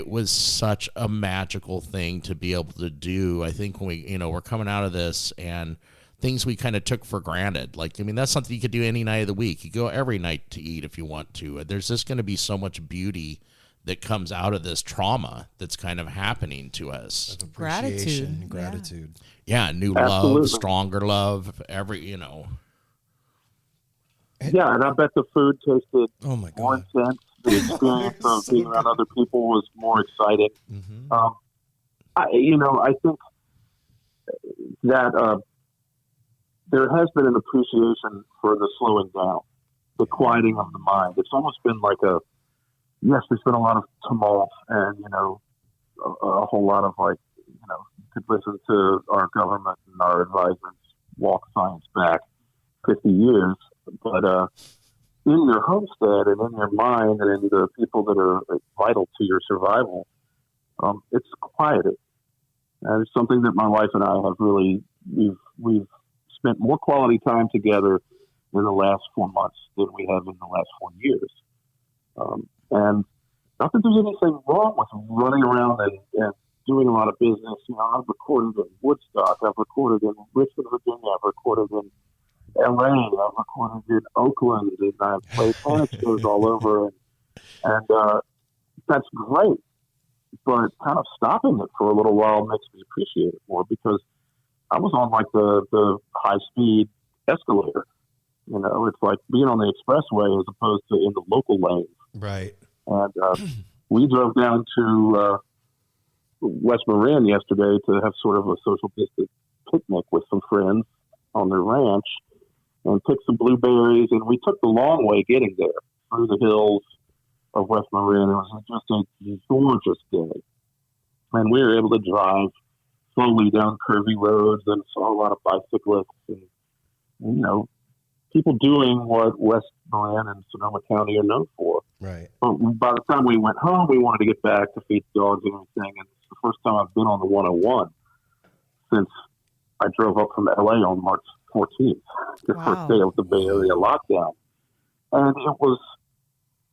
was such a magical thing to be able to do. I think when we're coming out of this and things we kind of took for granted. Like, I mean, that's something you could do any night of the week. You go every night to eat if you want to. There's just going to be so much beauty that comes out of this trauma that's kind of happening to us. Appreciation, Gratitude. gratitude. Yeah, new Absolutely. love, stronger love, Yeah, and I bet the food tasted Oh my more God. intense. The experience of being around other people was more exciting. Mm-hmm. I think that there has been an appreciation for the slowing down, the quieting of the mind. It's almost been like there's been a lot of tumult and, a whole lot of you could listen to our government and our advisors walk science back 50 years. But in your homestead and in your mind and in the people that are vital to your survival, it's quieted. And it's something that my wife and I have really, we've spent more quality time together in the last 4 months than we have in the last 4 years. And not that there's anything wrong with running around and doing a lot of business. I've recorded in Woodstock, I've recorded in Richmond, Virginia, I've recorded in LA, I've recorded in Oakland, and I've played planet shows all over. And that's great. but kind of stopping it for a little while makes me appreciate it more, because I was on like the high speed escalator. You know, it's like being on the expressway as opposed to in the local lanes. Right. And we drove down to West Marin yesterday to have sort of a social distance picnic with some friends on their ranch, and picked some blueberries. And we took the long way getting there through the hills of West Marin. It was just a gorgeous day. And we were able to drive slowly down curvy roads and saw a lot of bicyclists and, you know, people doing what West Marin and Sonoma County are known for. Right. But by the time we went home, we wanted to get back to feed the dogs and everything. And it's the first time I've been on the 101 since I drove up from LA on March 14th, the first day of the Bay Area lockdown. And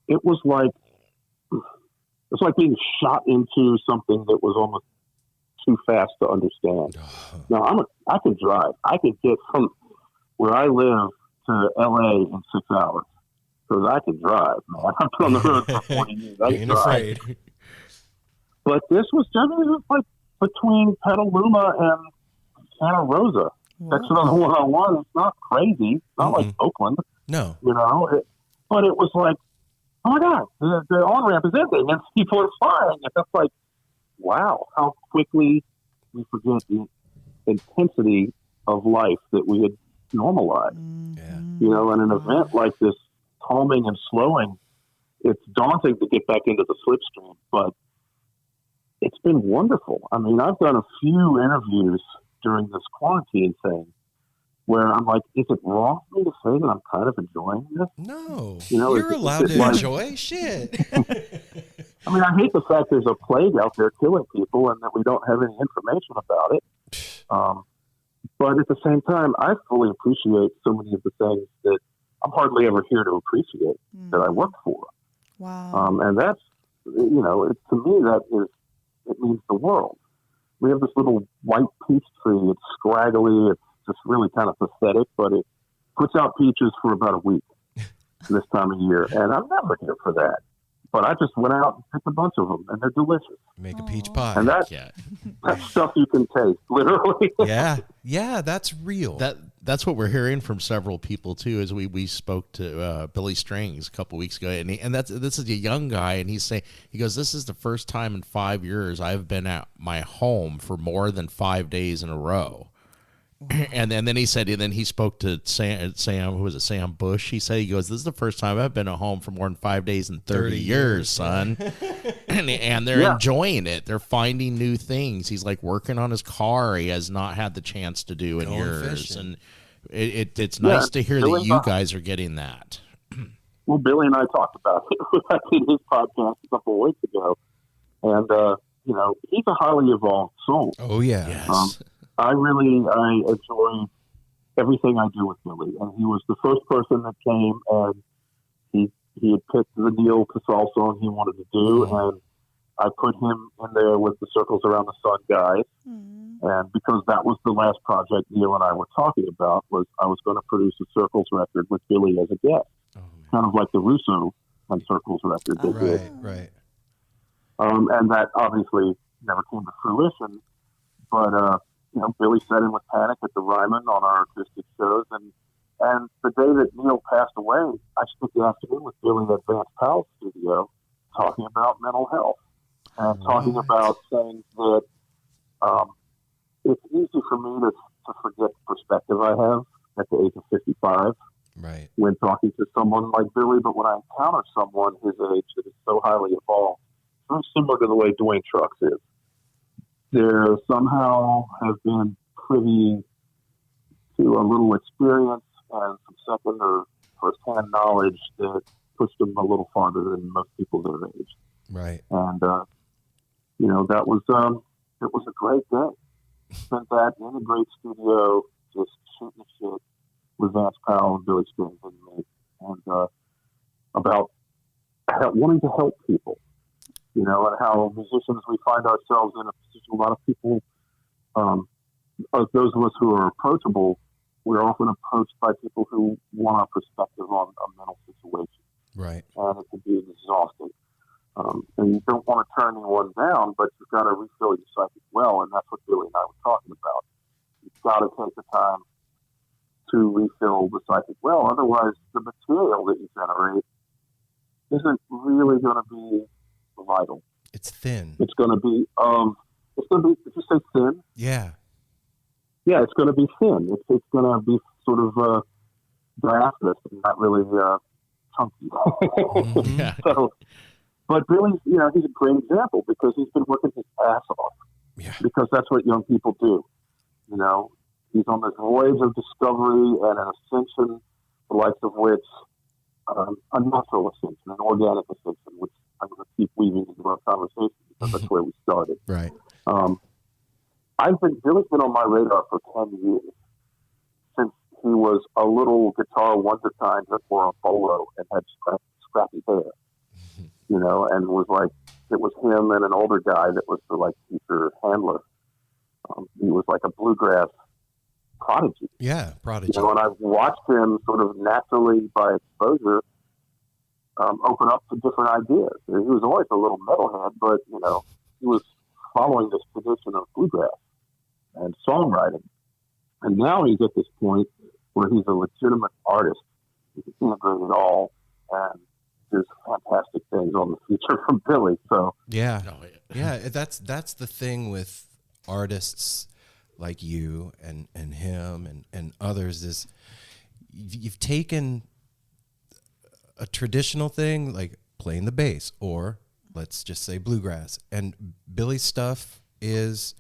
it was like being shot into something that was almost too fast to understand. Now I can drive. I can get from where I live to LA in 6 hours, because I can drive, man. I've been on the road for 40 years. I can drive. Afraid. But this was just like between Petaluma and Santa Rosa. Section on the 101. It's not crazy. It's not like Oakland. No. You know, but it was like, oh my God, the on-ramp is ending and people are flying. And that's like, wow, how quickly we forget the intensity of life that we had normalized. Yeah. You know, and an event like this, calming and slowing, it's daunting to get back into the slipstream, but it's been wonderful. I mean, I've done a few interviews during this quarantine thing where I'm like, is it wrong for me to say that I'm kind of enjoying this? No, you know, you're allowed to enjoy shit. I mean, I hate the fact there's a plague out there killing people and that we don't have any information about it. But at the same time, I fully appreciate so many of the things that I'm hardly ever here to appreciate that I work for. Wow. And that's, you know, to me, it means the world. We have this little white peach tree. It's scraggly. It's just really kind of pathetic, but it puts out peaches for about a week this time of year. And I'm never here for that. But I just went out and picked a bunch of them, and they're delicious. Make a peach pie. And that's stuff you can taste, literally. Yeah, that's real. That's what we're hearing from several people too. As we spoke to Billy Strings a couple weeks ago, and this is a young guy, and he goes, this is the first time in 5 years I've been at my home for more than 5 days in a row. And then he said, and then he spoke to Sam, who was it, Sam Bush. He said, he goes, this is the first time I've been at home for more than 5 days in 30 years, son. and they're enjoying it. They're finding new things. He's like working on his car. He has not had the chance to do in years. And it's nice to hear that you guys are getting that. Well, Billy and I talked about it. I did his podcast a couple of weeks ago. And, you know, he's a highly evolved soul. Oh, yeah. Yes. I enjoy everything I do with Billy, and he was the first person that came, and he had picked the Neil Casal song he wanted to do, and I put him in there with the Circles Around the Sun guys, and because that was the last project Neil and I were talking about, was I was going to produce a Circles record with Billy as a guest, kind of like the Russo and Circles record they did. Right. And that obviously never came to fruition, but you know, Billy sat in with Panic at the Ryman on our acoustic shows, and the day that Neil passed away, I spent the afternoon with Billy at Vance Powell's studio talking about mental health and talking about things that it's easy for me to forget the perspective I have at the age of 55 when talking to someone like Billy, but when I encounter someone his age that is so highly evolved, very similar to the way Dwayne Trucks is, there somehow have been privy to a little experience and some second or first-hand knowledge that pushed them a little farther than most people their age. Right. And, you know, it was a great day. Spent that in a great studio, just shooting the shit with Vance Powell and Billy Strings and me, and about wanting to help people. You know, and how musicians, we find ourselves in a position, a lot of people, those of us who are approachable, we're often approached by people who want our perspective on a mental situation. Right. And it can be exhausting. And you don't want to turn anyone down, but you've got to refill your psychic well, and that's what Billy and I were talking about. You've got to take the time to refill the psychic well, otherwise the material that you generate isn't really going to be vital. It's thin. It's going to be, did you say thin? Yeah. Yeah, it's going to be thin. It's going to be sort of diaphanous and not really chunky. Yeah. So, but Billy, he's a great example because he's been working his ass off. Yeah. Because that's what young people do. He's on this voyage of discovery and an ascension, the likes of which a natural ascension, an organic ascension, which I'm going to keep weaving into our conversation because that's where we started. Right. Billy's been on my radar for 10 years since he was a little guitar wonder kind that wore a polo and had scrappy hair, and was like, it was him and an older guy that was the teacher handler. He was like a bluegrass prodigy. Yeah, prodigy. And I've watched him sort of naturally by exposure open up to different ideas. He was always a little metalhead, but, he was following this tradition of bluegrass and songwriting. And now he's at this point where he's a legitimate artist. He can integrate it all, and there's fantastic things on the future from Billy. So yeah, that's the thing with artists like you and him and others is you've taken a traditional thing like playing the bass, or let's just say bluegrass, and Billy's stuff is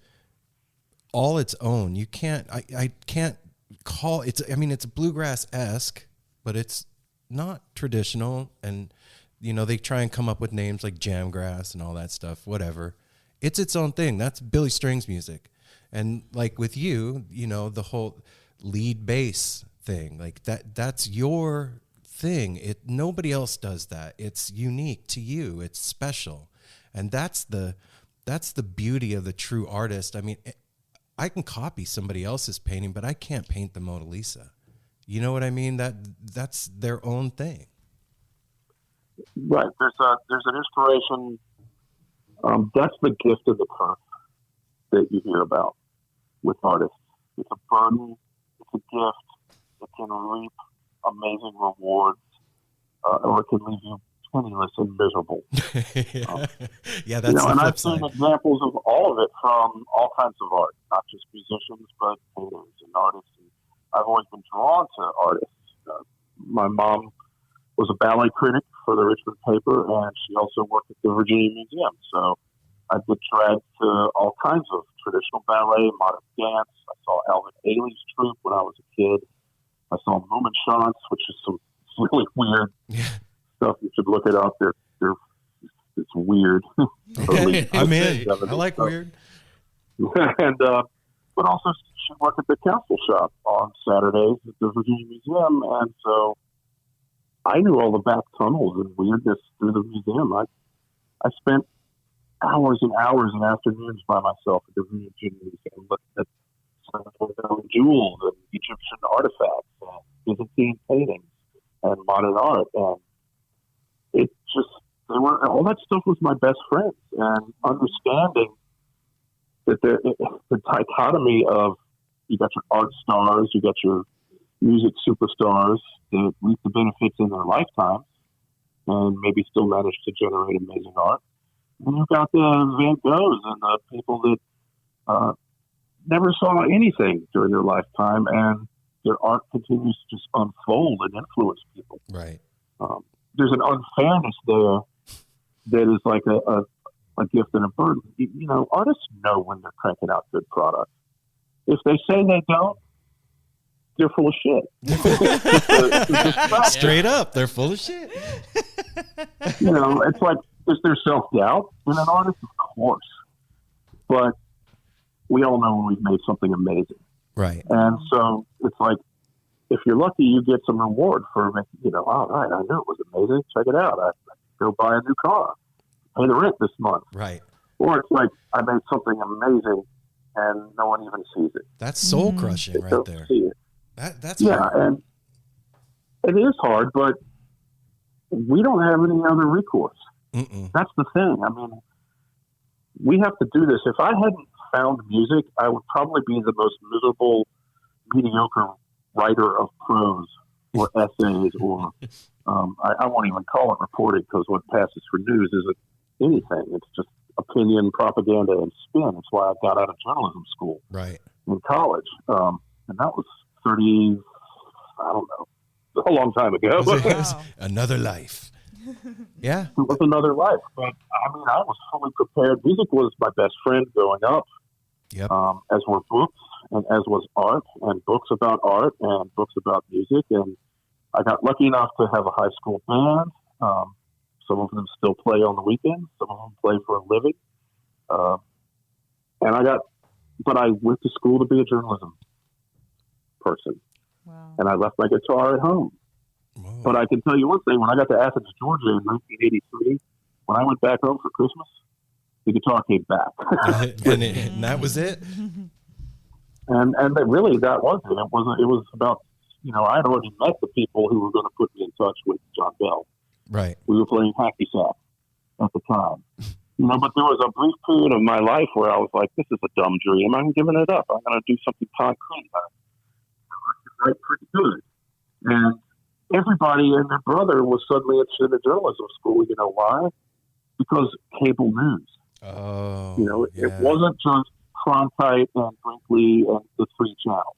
all its own. You can't, I can't call it, it's bluegrass-esque, but it's not traditional. And, they try and come up with names like jamgrass and all that stuff, whatever. It's its own thing. That's Billy Strings music. And like with you, the whole lead bass thing, like that's your thing. Nobody else does that. It's unique to you. It's special. And that's the beauty of the true artist. I can copy somebody else's painting, but I can't paint the Mona Lisa. You know what I mean? That's their own thing. Right. There's an inspiration. That's the gift of the curse that you hear about with artists. It's a burden. It's a gift. It can reap amazing rewards, or it can leave you penniless and miserable. Yeah, that's the and flip I've seen side. examples of all of it from all kinds of art, not just musicians, but painters and artists. And I've always been drawn to artists. My mom was a ballet critic for the Richmond paper, and she also worked at the Virginia Museum. So I've been dragged to all kinds of traditional ballet, modern dance. I saw Alvin Ailey's troupe when I was a kid. I saw Moominshans, which is some really weird stuff. You should look it up. It's weird. Totally. I'm in. I like weird. And but also she worked at the council shop on Saturdays at the Virginia Museum, and so I knew all the back tunnels and weirdness through the museum. I spent hours and hours and afternoons by myself at the Virginia Museum looking at jewels and Egyptian artifacts and Byzantine paintings and modern art, and it just all that stuff was my best friends. And understanding that the dichotomy of you got your art stars, you got your music superstars that reap the benefits in their lifetime and maybe still manage to generate amazing art. And you've got the Van Goghs and the people that never saw anything during their lifetime, and their art continues to just unfold and influence people. Right. There's an unfairness there that is like a gift and a burden. Artists know when they're cranking out good product. If they say they don't, they're full of shit. Straight up, they're full of shit. It's like, is there self-doubt in an artist? Of course. But we all know when we've made something amazing. Right. And so it's like, if you're lucky, you get some reward for making, all right, I knew it was amazing. Check it out. I go buy a new car, pay the rent this month. Right. Or it's like, I made something amazing and no one even sees it. That's soul crushing right there. See it. That's hard. And it is hard, but we don't have any other recourse. That's the thing. I mean, we have to do this. If I hadn't found music, I would probably be the most miserable, mediocre writer of prose or essays, or I won't even call it reporting, because what passes for news isn't anything. It's just opinion, propaganda, and spin. That's why I got out of journalism school in college. And that was 30, I don't know, a long time ago. It was another life. Yeah. It was another life. But I mean, I was fully prepared. Music was my best friend growing up, as were books, and as was art, and books about art, and books about music. And I got lucky enough to have a high school band. Some of them still play on the weekends. Some of them play for a living. But I went to school to be a journalism person. Wow. And I left my guitar at home. Whoa. But I can tell you one thing: when I got to Athens, Georgia in 1983, when I went back home for Christmas, the guitar came back. and that was it. And really, that was it. It was about, I had already met the people who were going to put me in touch with John Bell. Right. We were playing hacky sack at the time. But there was a brief period of my life where I was like, this is a dumb dream. I'm giving it up. I'm going to do something concrete. I can write pretty good. And everybody and their brother was suddenly interested in journalism school. You know why? Because cable news. Oh, it wasn't just Cronkite and Brinkley and the three channels.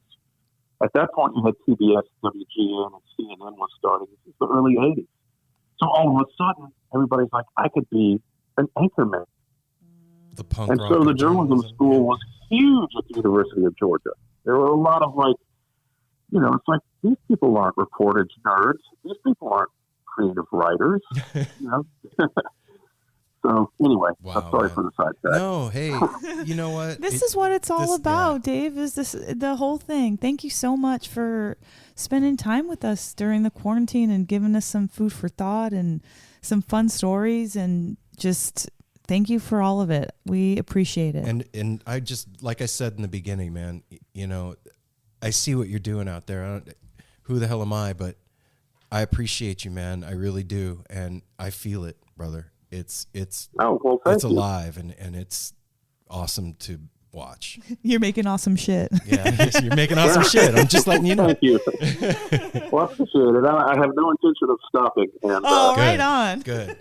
At that point, you had TBS, WGN, and CNN was starting. This is the early 80s. So all of a sudden, everybody's like, I could be an anchorman. The punk and so the journalism school was huge at the University of Georgia. There were a lot of it's like, these people aren't reportage nerds. These people aren't creative writers. So anyway, I'm sorry for the sidetrack. No, hey, you know what? This is what it's all about, Dave, is the whole thing. Thank you so much for spending time with us during the quarantine and giving us some food for thought and some fun stories, and just thank you for all of it. We appreciate it. And I just, like I said in the beginning, man, I see what you're doing out there. Who the hell am I? But I appreciate you, man. I really do. And I feel it, brother. It's alive, and it's awesome to watch. You're making awesome shit. Yeah, you're making awesome shit. I'm just letting you know. Thank you. Well, I appreciate it. I have no intention of stopping. And, right on. Good.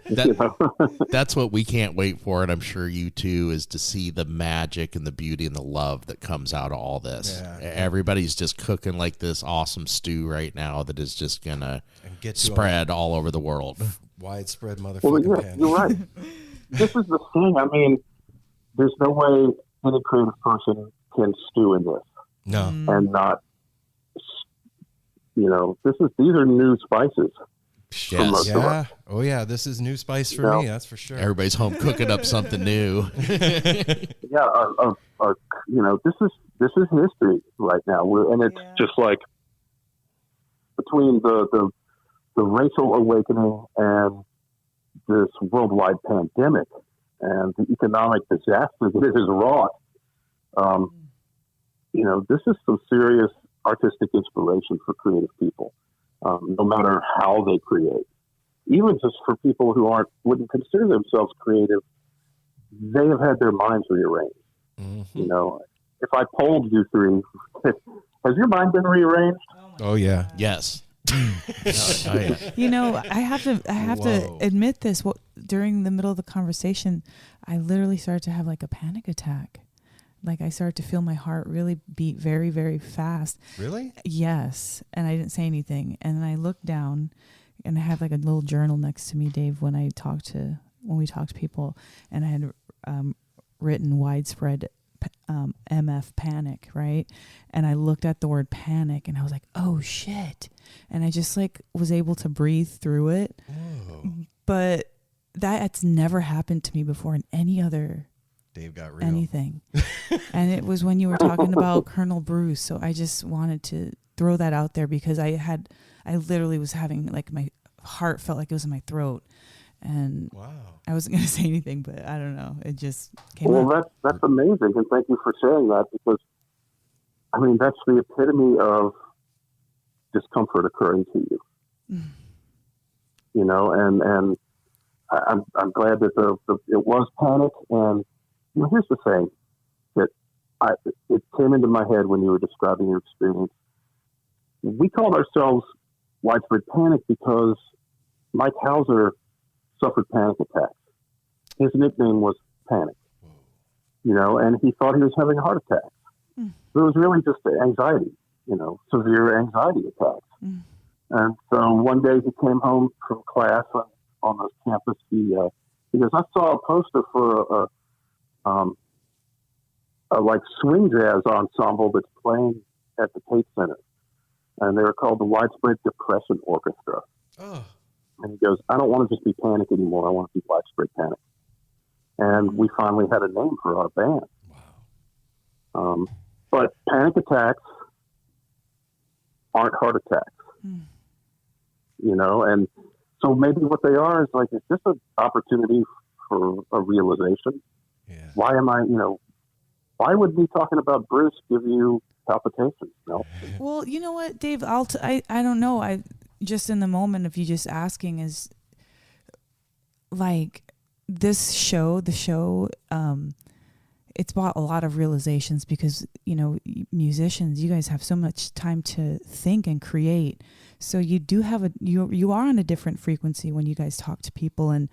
That's what we can't wait for, and I'm sure you too, is to see the magic and the beauty and the love that comes out of all this. Yeah. Everybody's just cooking like this awesome stew right now that is just gonna spread all over the world. Widespread motherfucking panic. You're right. This is the thing. I mean, there's no way any creative person can stew in this. No. And not, these are new spices. Yes. Yeah. Oh yeah. This is new spice for me. That's for sure. Everybody's home cooking up something new. Yeah. This is history right now. It's just like between the racial awakening and this worldwide pandemic and the economic disaster that it has wrought, this is some serious artistic inspiration for creative people, no matter how they create. Even just for people who wouldn't consider themselves creative, they have had their minds rearranged. Mm-hmm. If I polled you three, has your mind been rearranged? Oh yeah. Yes. I have to admit this. During the middle of the conversation, I literally started to have like a panic attack. Like I started to feel my heart really beat very, very fast. Really? Yes. And I didn't say anything. And then I looked down, and I have like a little journal next to me, Dave, when we talk to people, and I had written widespread MF panic, right? And I looked at the word panic, and I was like, oh shit. And I just was able to breathe through it. Whoa. But that's never happened to me before in any other Dave got real. Anything. And it was when you were talking about Colonel Bruce. So I just wanted to throw that out there, because I literally was having my heart felt like it was in my throat. And wow. I wasn't going to say anything, but I don't know. It just came out. Well, that's amazing. And thank you for sharing that, because, that's the epitome of discomfort occurring to you. And I'm glad that it was Panic. And here's the thing that it came into my head when you were describing your experience. We called ourselves Widespread Panic because Mike Hauser suffered panic attacks. His nickname was Panic, and he thought he was having a heart attack. But it was really just anxiety, severe anxiety attacks. And so one day he came home from class on the campus. He goes, I saw a poster for a like swing jazz ensemble that's playing at the Tate Center. And they were called the Widespread Depression Orchestra. Oh. And he goes, I don't want to just be Panic anymore. I want to be Widespread Panic. And we finally had a name for our band. Wow. But panic attacks aren't heart attacks. And so maybe what they are is like, it's just an opportunity for a realization. Yeah. Why am I, why would me talking about Bruce give you palpitations? No. Well, you know what, Dave, I don't know. I just in the moment of you just asking is like the show, it's brought a lot of realizations because, musicians, you guys have so much time to think and create. So you do have you are on a different frequency when you guys talk to people. And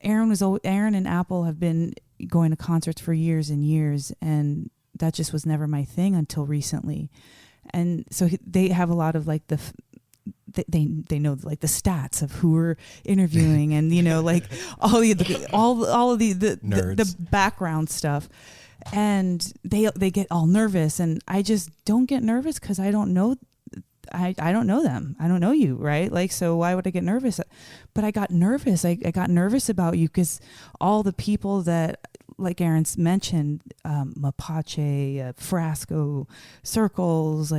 Aaron and Apple have been going to concerts for years and years, and that just was never my thing until recently. And so they have a lot of like they know like the stats of who we're interviewing and like all of the background stuff, and they get all nervous, and I just don't get nervous because I don't know I don't know them. I don't know you, right? Like, so why would I get nervous? But I got nervous. I got nervous about you because all the people that, like Aaron's mentioned, Mapache, Frasco, Circles,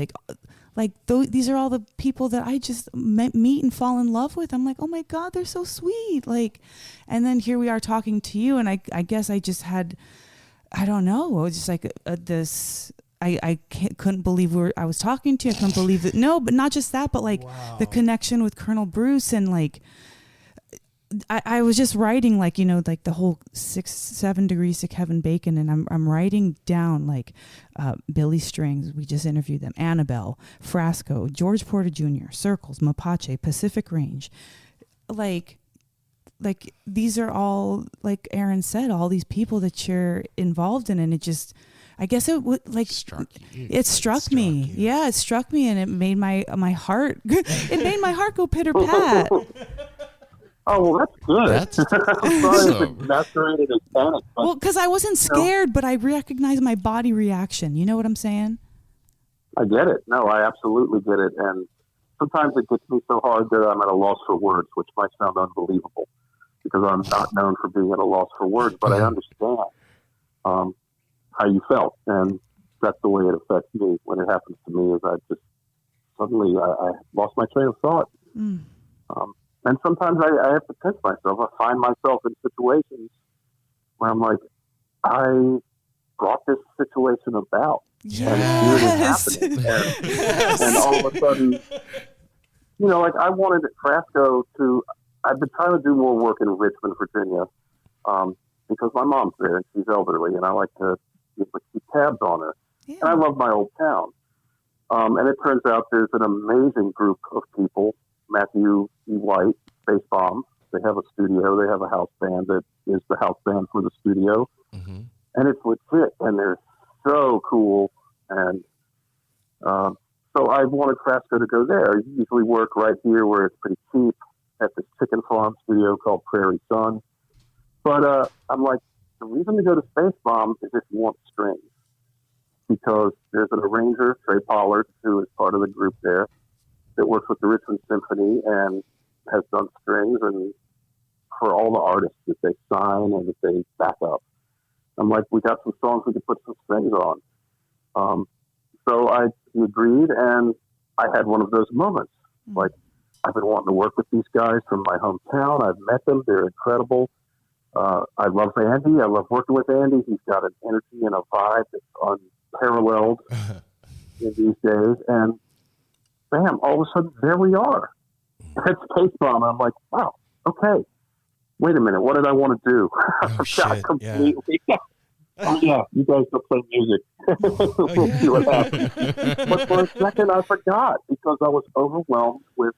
these are all the people that I just meet and fall in love with. I'm like, oh my God, they're so sweet. And then here we are talking to you, and I guess I just had, I don't know, it was just like this. I couldn't believe I was talking to you. I couldn't believe it. No, but not just that, but the connection with Colonel Bruce, and I was just writing the whole 6-7 degrees to Kevin Bacon, and I'm writing down Billy Strings. We just interviewed them. Annabelle, Frasco, George Porter Jr., Circles, Mapache, Pacific Range. These are all, like Aaron said, all these people that you're involved in, and it just, I guess it would it struck me. Yeah, it struck me, and it made my heart it made my heart go pitter pat. Oh, well, that's good. That's I'm sorry if it's masqueraded as panic. Well, because I wasn't scared, but I recognized my body reaction. You know what I'm saying? I get it. No, I absolutely get it. And sometimes it gets me so hard that I'm at a loss for words, which might sound unbelievable because I'm not known for being at a loss for words, but I understand how you felt. And that's the way it affects me when it happens to me, is I just suddenly I lost my train of thought. And sometimes I have to pinch myself. I find myself in situations where I'm like, I brought this situation about. Yes. And it's happening. And all of a sudden, I wanted Frasco to, I've been trying to do more work in Richmond, Virginia, because my mom's there and she's elderly, and I like to keep tabs on her. Yeah. And I love my old town. And it turns out there's an amazing group of people. Matthew E. White, Bass Bomb. They have a studio. They have a house band that is the house band for the studio. Mm-hmm. And it's legit, and they're so cool. And so I wanted Frasco to go there. I usually work right here where it's pretty cheap at this chicken farm studio called Prairie Sun. But I'm like, the reason to go to Space Bomb is if you want strings. Because there's an arranger, Trey Pollard, who is part of the group there, that works with the Richmond Symphony and has done strings and for all the artists that they sign and that they back up. I'm like, we got some songs we could put some strings on. So he agreed, and I had one of those moments. Like, I've been wanting to work with these guys from my hometown. I've met them. They're incredible. I love Andy. I love working with Andy. He's got an energy and a vibe that's unparalleled in these days. And bam, all of a sudden, there we are. At Space Bomb. I'm like, wow, okay. wait a minute, what did I want to do? I forgot shit, completely. Oh, yeah, you guys go play music. We'll see what happens. But for a second, I forgot because I was overwhelmed with,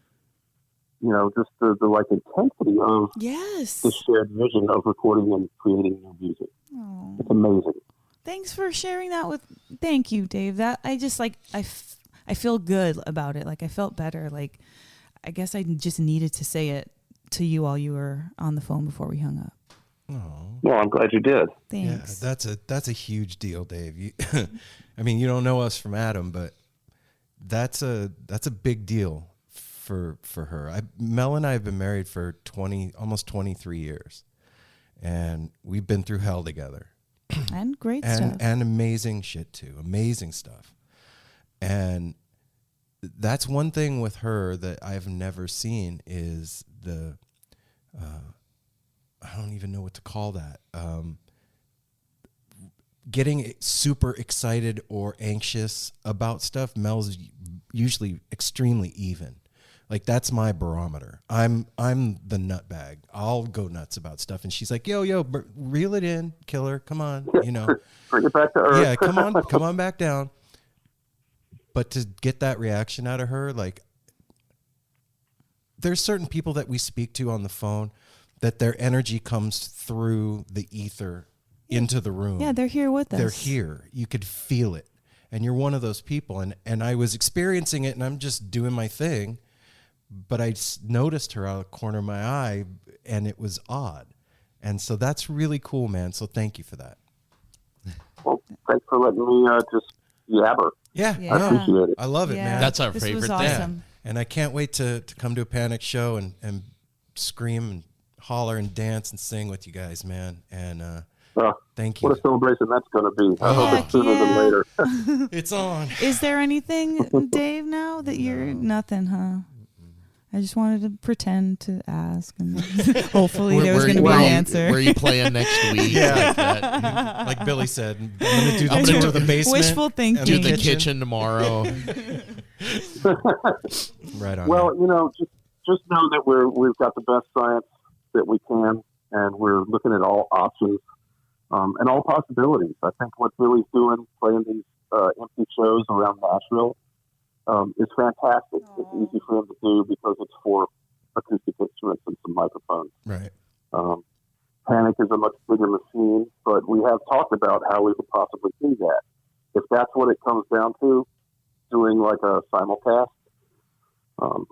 just the like intensity of the shared vision of recording and creating new music. Oh. It's amazing. Thanks for sharing that thank you, Dave. That I just I feel good about it. Like I felt better. Like I guess I just needed to say it to you while you were on the phone before we hung up. Oh. Well, I'm glad you did. Thanks. Yeah, that's a huge deal, Dave. You, I mean, you don't know us from Adam, but that's a big deal for her. Mel and I have been married for almost 23 years, and we've been through hell together. And great stuff. And amazing shit too. Amazing stuff. And that's one thing with her that I've never seen is the I don't even know what to call that. Getting super excited or anxious about stuff. Mel's usually extremely even. Like that's my barometer. I'm the nutbag. I'll go nuts about stuff, and she's like, "Yo, reel it in, killer. Come on, bring it back to earth." Yeah, come on back down." But to get that reaction out of her, like, there's certain people that we speak to on the phone that their energy comes through the ether into the room. Yeah, they're here with us. They're here. You could feel it, and you're one of those people. And I was experiencing it, and I'm just doing my thing. But I noticed her out of the corner of my eye, and it was odd. And so that's really cool, man. So thank you for that. Well, thanks for letting me just yabber. Yeah. I appreciate it. I love it, man. That's our this favorite was thing. awesome. And I can't wait to come to a Panic show and scream and holler and dance and sing with you guys, man. And thank you. What a celebration that's going to be. I hope it's sooner than later. It's on. Is there anything, Dave, now that you're nothing, huh? I just wanted to pretend to ask, and hopefully there was going to be an answer. Where are you playing next week? Yeah, like Billy said, I'm going to do the basement. Wishful thinking. Do the kitchen tomorrow. Right on. Well, just know that we've got the best science that we can, and we're looking at all options and all possibilities. I think what Billy's doing, playing these empty shows around Nashville, is fantastic. It's easy for him to do because it's for acoustic instruments and some microphones. Right. Panic is a much bigger machine, but we have talked about how we could possibly do that. If that's what it comes down to, doing like a simulcast from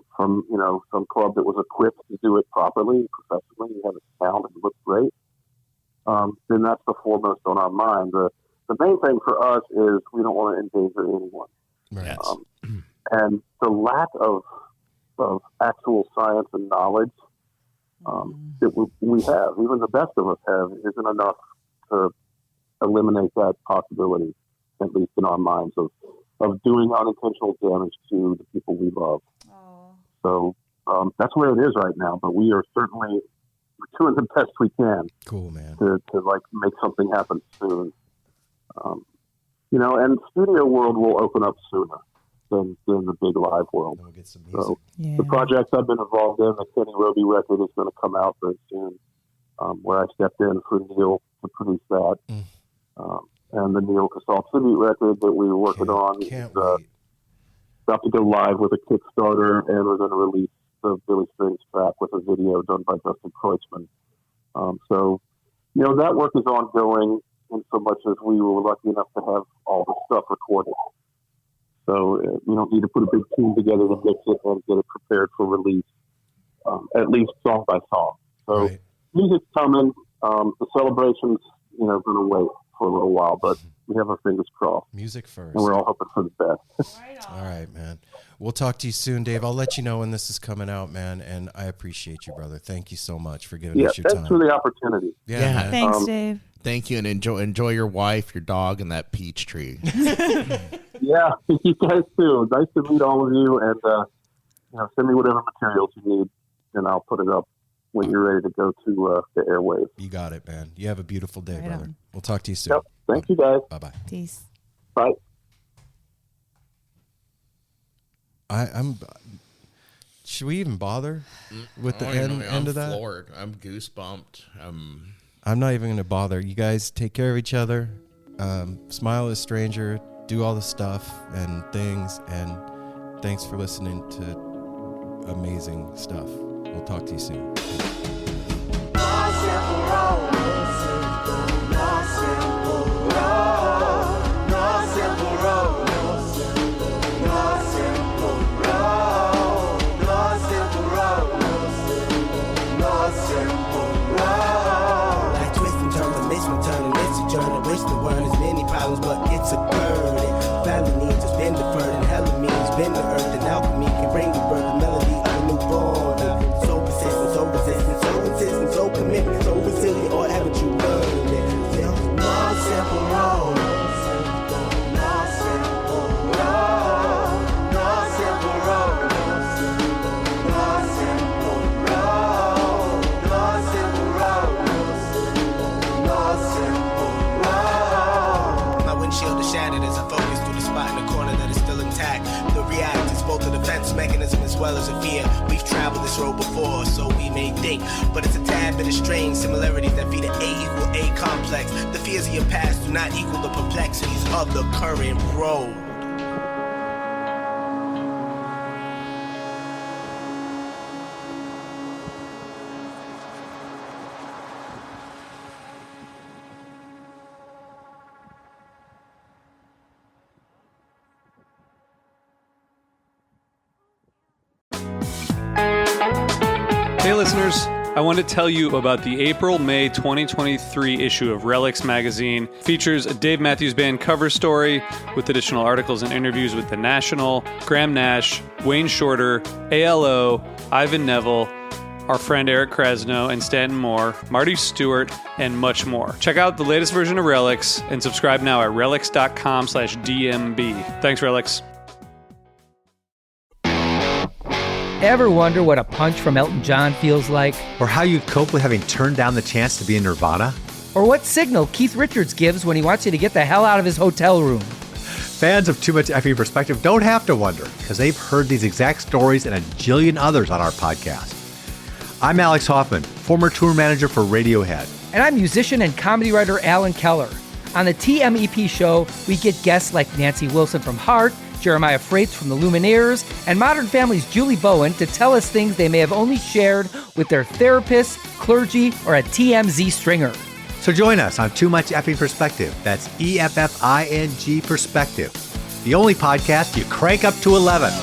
some club that was equipped to do it properly, professionally, you have a sound and it looks great, then that's the foremost on our mind. The main thing for us is we don't want to endanger anyone. Right. And the lack of actual science and knowledge that we have, even the best of us have, isn't enough to eliminate that possibility, at least in our minds, of doing unintentional damage to the people we love. So that's where it is right now. But we are certainly doing the best we can. Cool, man. To make something happen soon. And studio world will open up sooner than the big live world. We'll get some music. So the projects I've been involved in, the Kenny Roby record is going to come out very soon, where I stepped in for Neil to produce that. And the Neil Casal tribute record that we were working on is about to go live with a Kickstarter, and we're going to release the Billy Strings track with a video done by Justin Kreutzmann. That work is ongoing in so much as we were lucky enough to have all the stuff recorded. So we don't need to put a big team together to mix it and get it prepared for release, at least song by song. So music's coming. The celebration's, going to wait for a little while, but we have our fingers crossed. Music first. And we're all hoping for the best. All right, man. We'll talk to you soon, Dave. I'll let you know when this is coming out, man. And I appreciate you, brother. Thank you so much for giving us your time. Thanks for the opportunity. Yeah. Thanks, Dave. Thank you, and enjoy your wife, your dog, and that peach tree. Yeah, you guys too. Nice to meet all of you, and send me whatever materials you need, and I'll put it up when you're ready to go to the airwaves. You got it, man. You have a beautiful day, Right brother. on. We'll talk to you soon. Yep. Thank you, guys. Bye-bye. Peace. Bye. should we even bother with the I don't even know. end of I'm that? floored. I'm goosebumped. I'm not even going to bother. You guys take care of each other. Smile at a stranger. Do all the stuff and things. And thanks for listening to amazing stuff. We'll talk to you soon. But it's a burden. Family needs has been deferred, and hella means been the earth. And alchemy can bring the birth, the melody of a newborn. So persistent, so resistant, so insistent, so commitment, so resilient. Or haven't you learned it? One simple road. Shattered as I focus through the spot in the corner that is still intact. The react is both a defense mechanism as well as a fear. We've traveled this road before, so we may think, but it's a tad bit of strange similarities that feed an A equal A complex. The fears of your past do not equal the perplexities of the current road. Hey listeners, I want to tell you about the April-May 2023 issue of Relics magazine. Features a Dave Matthews Band cover story with additional articles and interviews with The National, Graham Nash, Wayne Shorter, ALO, Ivan Neville, our friend Eric Krasno and Stanton Moore, Marty Stewart, and much more. Check out the latest version of Relics and subscribe now at relics.com/DMB. Thanks, Relics. Ever wonder what a punch from Elton John feels like? Or how you'd cope with having turned down the chance to be in Nirvana? Or what signal Keith Richards gives when he wants you to get the hell out of his hotel room? Fans of Too Much Effing Perspective don't have to wonder, because they've heard these exact stories and a jillion others on our podcast. I'm Alex Hoffman, former tour manager for Radiohead. And I'm musician and comedy writer Alan Keller. On the TMEP show, we get guests like Nancy Wilson from Heart, Jeremiah Frates from the Lumineers, and Modern Family's Julie Bowen to tell us things they may have only shared with their therapist, clergy, or a TMZ stringer. So join us on Too Much Effing Perspective. That's EFFING Perspective. The only podcast you crank up to 11.